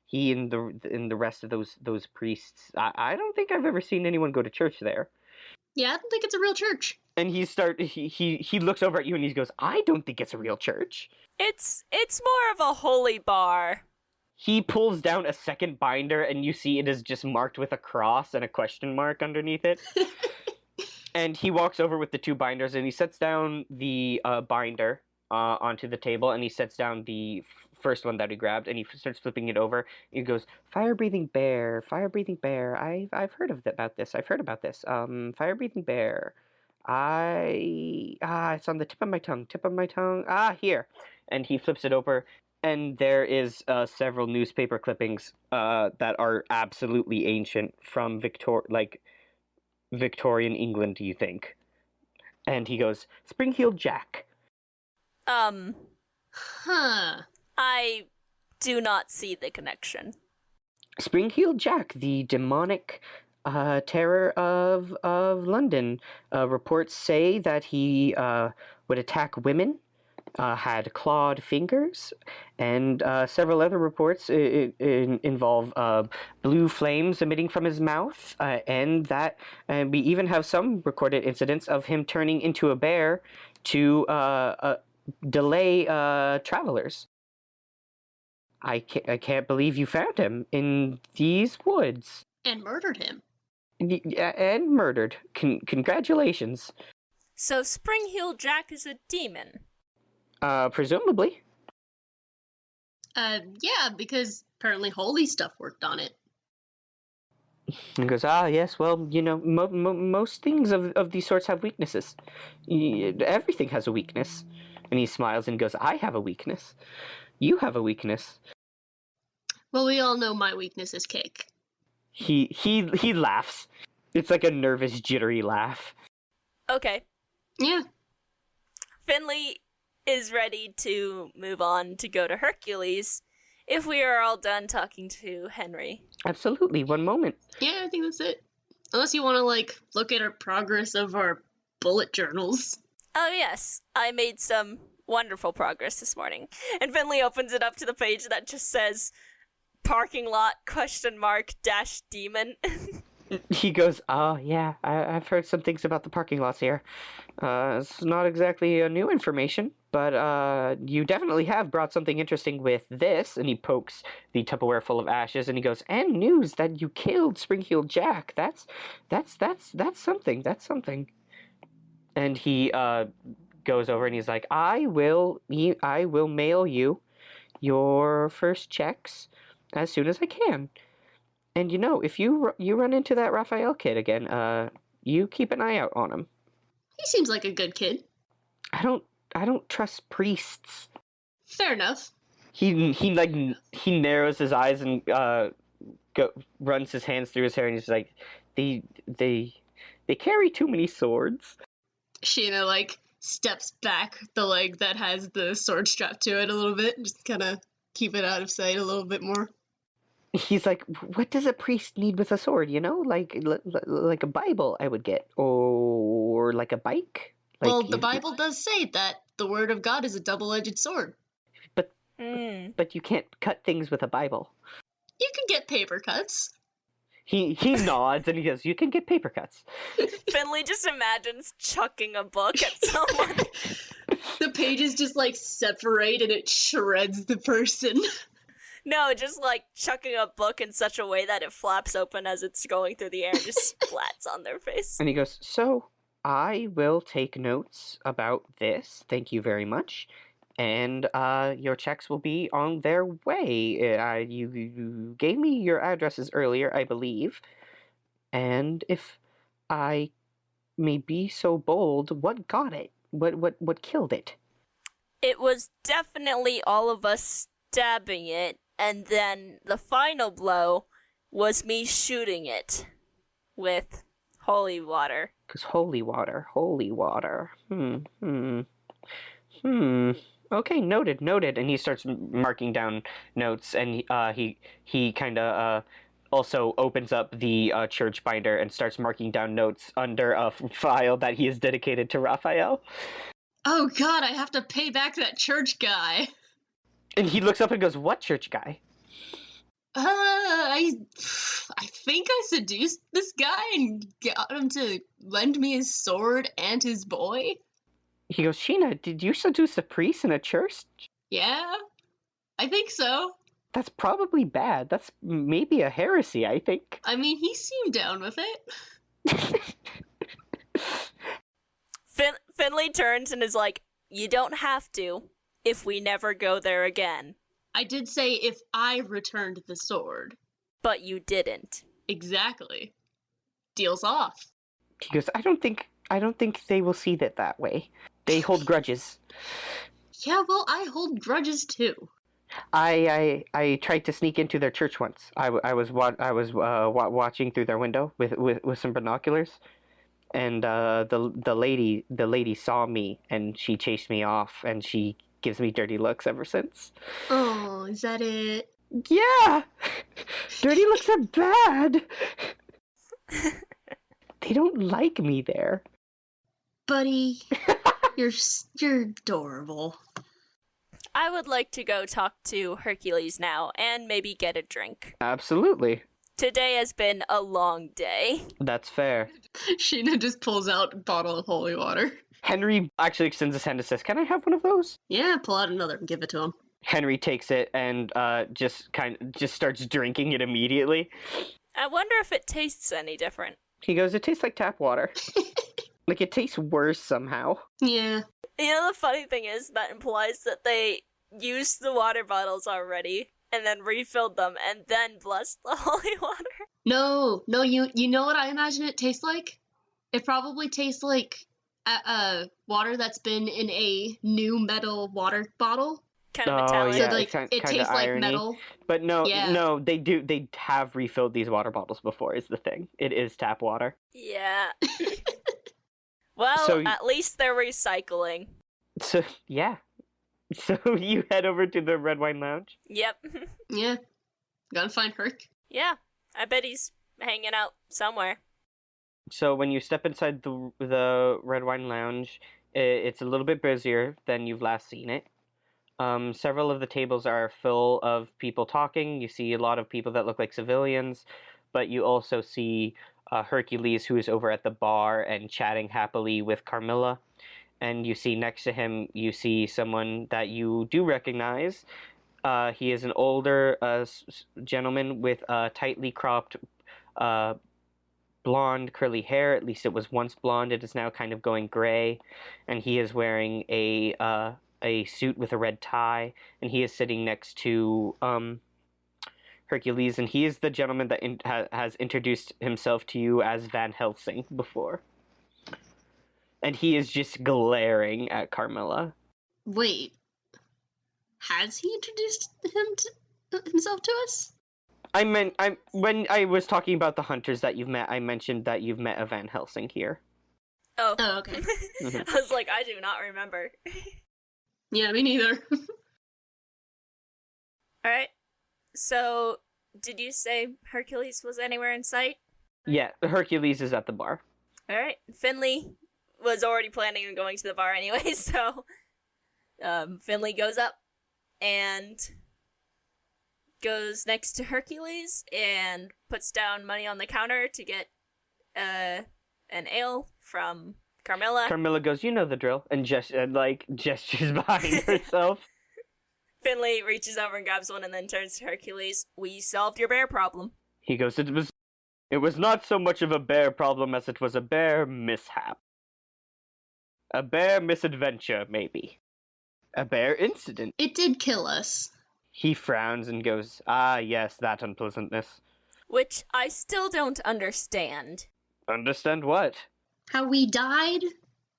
He and the rest of those priests. I don't think I've ever seen anyone go to church there. Yeah, I don't think it's a real church. And he looks over at you and he goes, I don't think it's a real church. It's more of a holy bar. He pulls down a second binder and you see it is just marked with a cross and a question mark underneath it. And he walks over with the two binders and he sets down the binder onto the table, and he sets down the first one that he grabbed and he starts flipping it over. He goes, fire breathing bear. I've heard about this. Fire breathing bear. It's on the tip of my tongue. Here. And he flips it over, and there is several newspaper clippings that are absolutely ancient from Victorian England, do you think? And he goes, Spring-Heeled Jack. I do not see the connection. Spring-Heeled Jack, the demonic terror of London. Reports say that he would attack women, had clawed fingers, and several other reports involve blue flames emitting from his mouth, and we even have some recorded incidents of him turning into a bear to delay travelers. I can't believe you found him in these woods. And murdered him. And murdered. Congratulations. So Spring-Heeled Jack is a demon? Presumably. Yeah, because apparently holy stuff worked on it. He goes, yes, well, most things of these sorts have weaknesses. Everything has a weakness. And he smiles and goes, I have a weakness. You have a weakness. Well, we all know my weakness is cake. He laughs. It's like a nervous, jittery laugh. Okay. Yeah. Finley is ready to move on to go to Hercules if we are all done talking to Henry. Absolutely. One moment. Yeah, I think that's it. Unless you want to, look at our progress of our bullet journals. Oh, yes. I made some wonderful progress this morning. And Finley opens it up to the page that just says parking lot ?demon. He goes, yeah, I've heard some things about the parking lots here. It's not exactly new information, but you definitely have brought something interesting with this. And he pokes the Tupperware full of ashes, and he goes, and news that you killed Spring-Heeled Jack. That's something. That's something. And he goes over and he's like, I will mail you your first checks as soon as I can. And if you run into that Raphael kid again, you keep an eye out on him. He seems like a good kid. I don't trust priests. Fair enough. He narrows his eyes and runs his hands through his hair, and he's like, they carry too many swords. Sheena steps back the leg that has the sword strapped to it a little bit, just kind of keep it out of sight a little bit more. He's like, what does a priest need with a sword? Like a Bible I would get, or like a bike. Well, the Bible does say that the word of God is a double-edged sword. But you can't cut things with a Bible. You can get paper cuts. He nods and he goes, you can get paper cuts. Finley just imagines chucking a book at someone. The pages just separate and it shreds the person. No, just chucking a book in such a way that it flaps open as it's going through the air and just splats on their face. And he goes, so I will take notes about this. Thank you very much. And your checks will be on their way. You gave me your addresses earlier, I believe. And if I may be so bold, what got it? What killed it? It was definitely all of us stabbing it, and then the final blow was me shooting it with holy water. 'Cause holy water. Okay, noted. And he starts marking down notes, and he kind of also opens up the church binder and starts marking down notes under a file that he has dedicated to Raphael. Oh god, I have to pay back that church guy. And he looks up and goes, "What church guy?" I think I seduced this guy and got him to lend me his sword and his boy. He goes, "Sheena, did you seduce a priest in a church? Yeah, I think so. That's probably bad. That's maybe a heresy, I think." I mean, he seemed down with it. Finley turns and is like, "You don't have to, if we never go there again." I did say if I returned the sword. But you didn't. Exactly. Deal's off. He goes, I don't think they will see it that way. They hold grudges. Yeah, well, I hold grudges too. I tried to sneak into their church once. I was watching through their window with some binoculars, and the lady saw me and she chased me off, and she gives me dirty looks ever since. Oh, is that it? Yeah, dirty looks are bad. They don't like me there. Buddy, you're adorable. I would like to go talk to Hercules now and maybe get a drink. Absolutely. Today has been a long day. That's fair. Sheena just pulls out a bottle of holy water. Henry actually extends his hand and says, "Can I have one of those?" Yeah, pull out another and give it to him. Henry takes it and just starts drinking it immediately. I wonder if it tastes any different. He goes, "It tastes like tap water." Like, it tastes worse somehow. Yeah. You know, the funny thing is that implies that they used the water bottles already and then refilled them and then blessed the holy water. No, you know what I imagine it tastes like? It probably tastes like water that's been in a new metal water bottle. Kind of metallic. Yeah, so like it tastes like irony. metal. But no, Yeah. no, they have refilled these water bottles before, is the thing. It is tap water. Yeah. Well, So at least they're recycling. So, yeah. So you head over to the Red Wine Lounge? Yep. Yeah. Gotta find Herc. Yeah. I bet he's hanging out somewhere. So when you step inside the Red Wine Lounge, it's a little bit busier than you've last seen it. Several of the tables are full of people talking. You see a lot of people that look like civilians, but you also see Hercules, who is over at the bar and chatting happily with Carmilla. And you see next to him, you see someone that you do recognize. He is an older gentleman with tightly cropped blonde curly hair. At least it was once blonde. It is now kind of going gray. And he is wearing a suit with a red tie. And he is sitting next to Hercules. And he is the gentleman that has introduced himself to you as Van Helsing before. And he is just glaring at Carmilla. Wait. Has he introduced himself to us? When I was talking about the hunters that you've met, I mentioned that you've met a Van Helsing here. Oh. Oh, okay. Mhm. I was like, I do not remember. Yeah, me neither. Alright. So, did you say Hercules was anywhere in sight? Yeah, Hercules is at the bar. Alright. Finley was already planning on going to the bar anyway, so Finley goes up and goes next to Hercules and puts down money on the counter to get an ale from Carmilla. Carmilla goes, "You know the drill," and gestures behind herself. Finley reaches over and grabs one and then turns to Hercules. "We solved your bear problem." He goes, It was not so much of a bear problem as it was a bear mishap. A bear misadventure, maybe. A bear incident." It did kill us. He frowns and goes, "Ah, yes, that unpleasantness." Which I still don't understand. Understand what? How we died,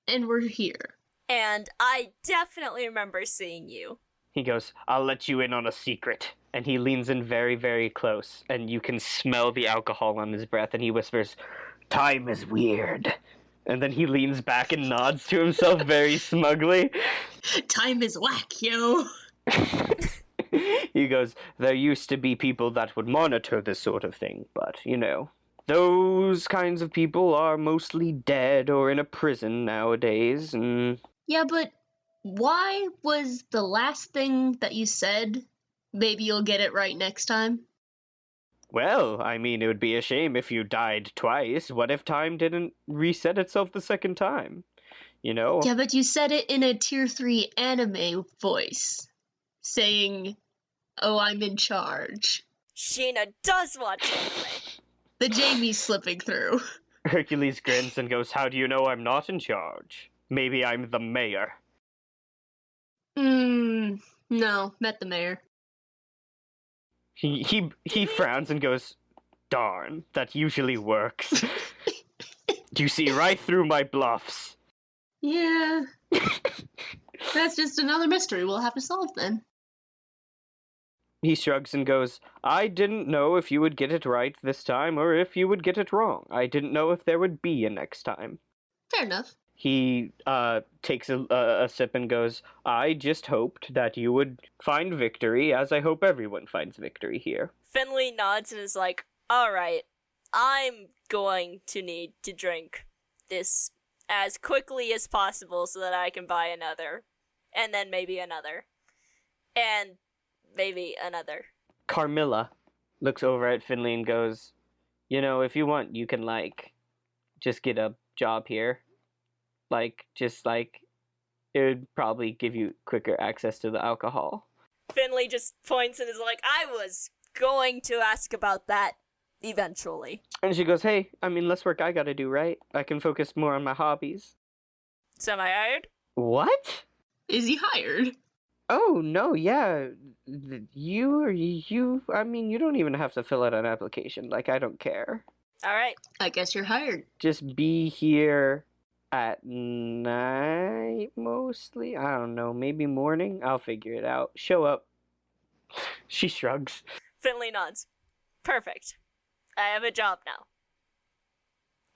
and we're here. And I definitely remember seeing you. He goes, "I'll let you in on a secret." And he leans in very, very close, and you can smell the alcohol on his breath, and he whispers, "Time is weird." And then he leans back and nods to himself very smugly. Time is whack, yo. He goes, there used to be people that would monitor this sort of thing, but, those kinds of people are mostly dead or in a prison nowadays, and... Yeah, but why was the last thing that you said, maybe you'll get it right next time? Well, I mean, it would be a shame if you died twice. What if time didn't reset itself the second time? Yeah, but you said it in a tier 3 anime voice, saying, oh, I'm in charge. Sheena does watch anime. The Jamie's slipping through. Hercules grins and goes, how do you know I'm not in charge? Maybe I'm the mayor. No, met the mayor. He frowns and goes, darn, that usually works. You see right through my bluffs. Yeah. That's just another mystery we'll have to solve then. He shrugs and goes, I didn't know if you would get it right this time or if you would get it wrong. I didn't know if there would be a next time. Fair enough. He takes a sip and goes, I just hoped that you would find victory, as I hope everyone finds victory here. Finley nods and is like, alright, I'm going to need to drink this as quickly as possible so that I can buy another. And then maybe another. And maybe another. Carmilla looks over at Finley and goes, if you want, you can, just get a job here. It would probably give you quicker access to the alcohol. Finley just points and is like, I was going to ask about that eventually. And she goes, hey, less work I gotta do, right? I can focus more on my hobbies. So am I hired? What? Is he hired? Oh, no, yeah. You don't even have to fill out an application. I don't care. Alright. I guess you're hired. Just be here at night, mostly. I don't know, maybe morning? I'll figure it out. Show up. She shrugs. Finley nods. Perfect. I have a job now.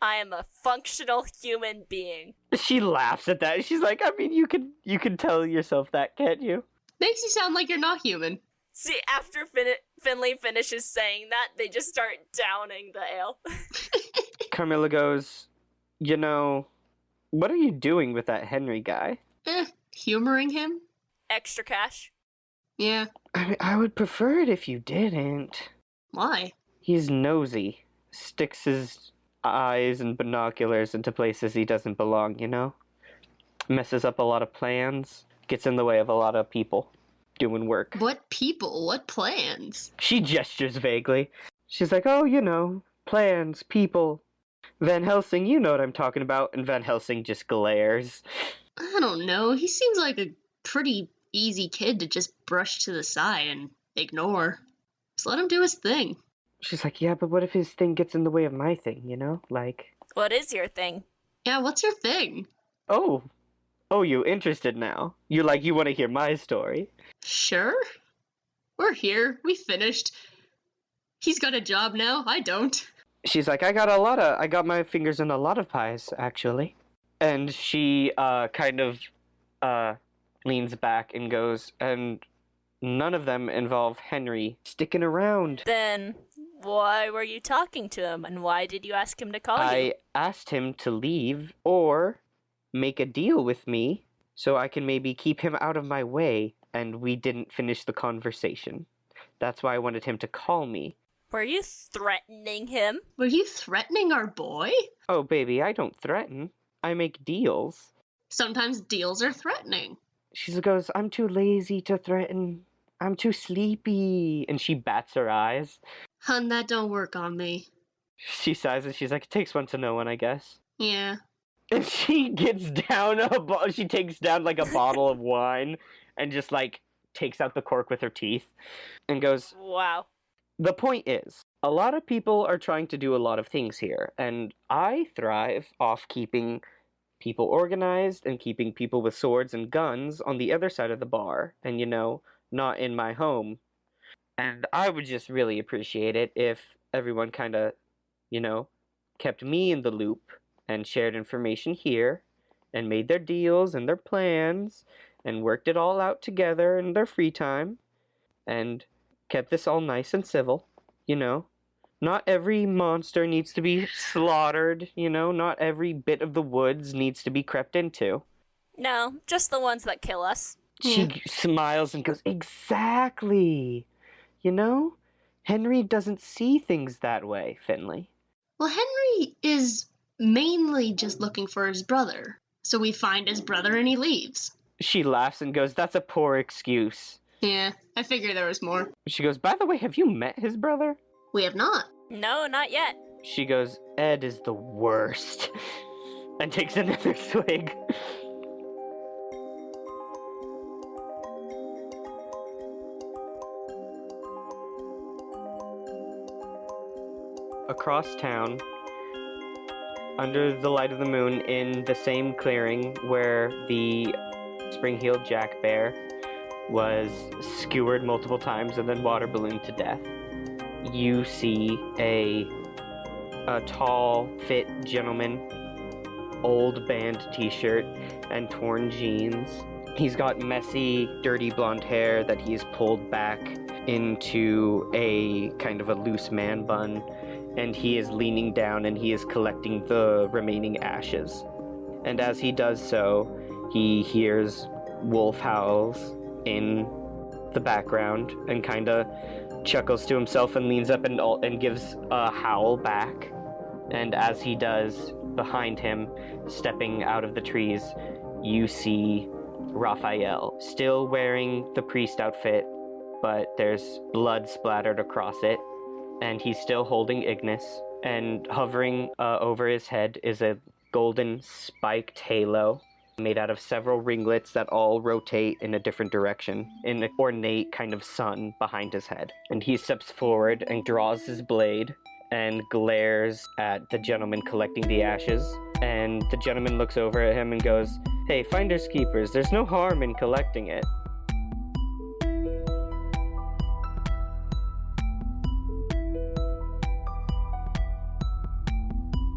I am a functional human being. She laughs at that. She's like, you can tell yourself that, can't you? Makes you sound like you're not human. See, after Finley finishes saying that, they just start downing the ale. Carmilla goes, what are you doing with that Henry guy? Humoring him? Extra cash? Yeah. I would prefer it if you didn't. Why? He's nosy. Sticks his eyes and binoculars into places he doesn't belong, Messes up a lot of plans. Gets in the way of a lot of people doing work. What people? What plans? She gestures vaguely. She's like, oh, plans, people. Van Helsing, you know what I'm talking about. And Van Helsing just glares. I don't know. He seems like a pretty easy kid to just brush to the side and ignore. Just let him do his thing. She's like, yeah, but what if his thing gets in the way of my thing, What is your thing? Yeah, what's your thing? Oh, you interested now? You want to hear my story? Sure. We're here. We finished. He's got a job now. I don't. She's like, I got my fingers in a lot of pies, actually. And she kind of leans back and goes, and none of them involve Henry sticking around. Then why were you talking to him, and why did you ask him to call you? I asked him to leave or make a deal with me so I can maybe keep him out of my way, and we didn't finish the conversation. That's why I wanted him to call me. Were you threatening him? Were you threatening our boy? Oh, baby, I don't threaten. I make deals. Sometimes deals are threatening. She goes, I'm too lazy to threaten. I'm too sleepy. And she bats her eyes. Hun, that don't work on me. She sighs and she's like, it takes one to know one, I guess. Yeah. And she gets down she takes down a bottle of wine and just takes out the cork with her teeth and goes, wow. The point is, a lot of people are trying to do a lot of things here, and I thrive off keeping people organized and keeping people with swords and guns on the other side of the bar, and not in my home. And I would just really appreciate it if everyone kind of, kept me in the loop and shared information here and made their deals and their plans and worked it all out together in their free time. and kept this all nice and civil, you know. Not every monster needs to be slaughtered, you know. Not every bit of the woods needs to be crept into. No, just the ones that kill us. She smiles and goes, exactly. You know, Henry doesn't see things that way, Finley. Well, Henry is mainly just looking for his brother. So we find his brother and he leaves. She laughs and goes, that's a poor excuse. Yeah, I figured there was more. She goes, by the way, have you met his brother? We have not. No, not yet. She goes, Ed is the worst. And takes another swig. Across town, under the light of the moon, in the same clearing where the spring-heeled Jack Bear was skewered multiple times and then water ballooned to death, you see a tall, fit gentleman, old band t-shirt and torn jeans. He's got messy, dirty blonde hair that he's pulled back into a kind of a loose man bun, and he is leaning down and he is collecting the remaining ashes. And as he does so, he hears wolf howls in the background and kind of chuckles to himself and leans up and gives a howl back. And as he does, behind him, stepping out of the trees, you see Raphael, still wearing the priest outfit, but there's blood splattered across it, and he's still holding Ignis, and hovering over his head is a golden spiked halo made out of several ringlets that all rotate in a different direction, in an ornate kind of sun behind his head. And he steps forward and draws his blade and glares at the gentleman collecting the ashes. And the gentleman looks over at him and goes, "Hey, finders keepers, there's no harm in collecting it."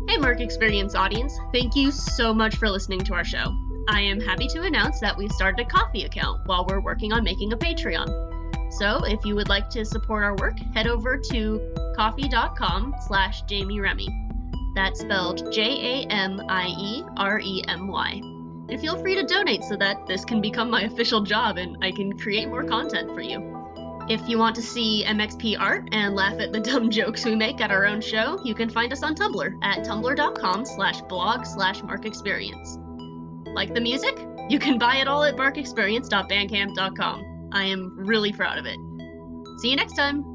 Hey Mark Experience audience, thank you so much for listening to our show. I am happy to announce that we've started a Ko-fi account while we're working on making a Patreon. So if you would like to support our work, head over to ko-fi.com/Jamie Remy. That's spelled JAMIEREMY. And feel free to donate so that this can become my official job and I can create more content for you. If you want to see MXP art and laugh at the dumb jokes we make at our own show, you can find us on Tumblr at tumblr.com/blog/markexperience. Like the music? You can buy it all at markexperience.bandcamp.com. I am really proud of it. See you next time!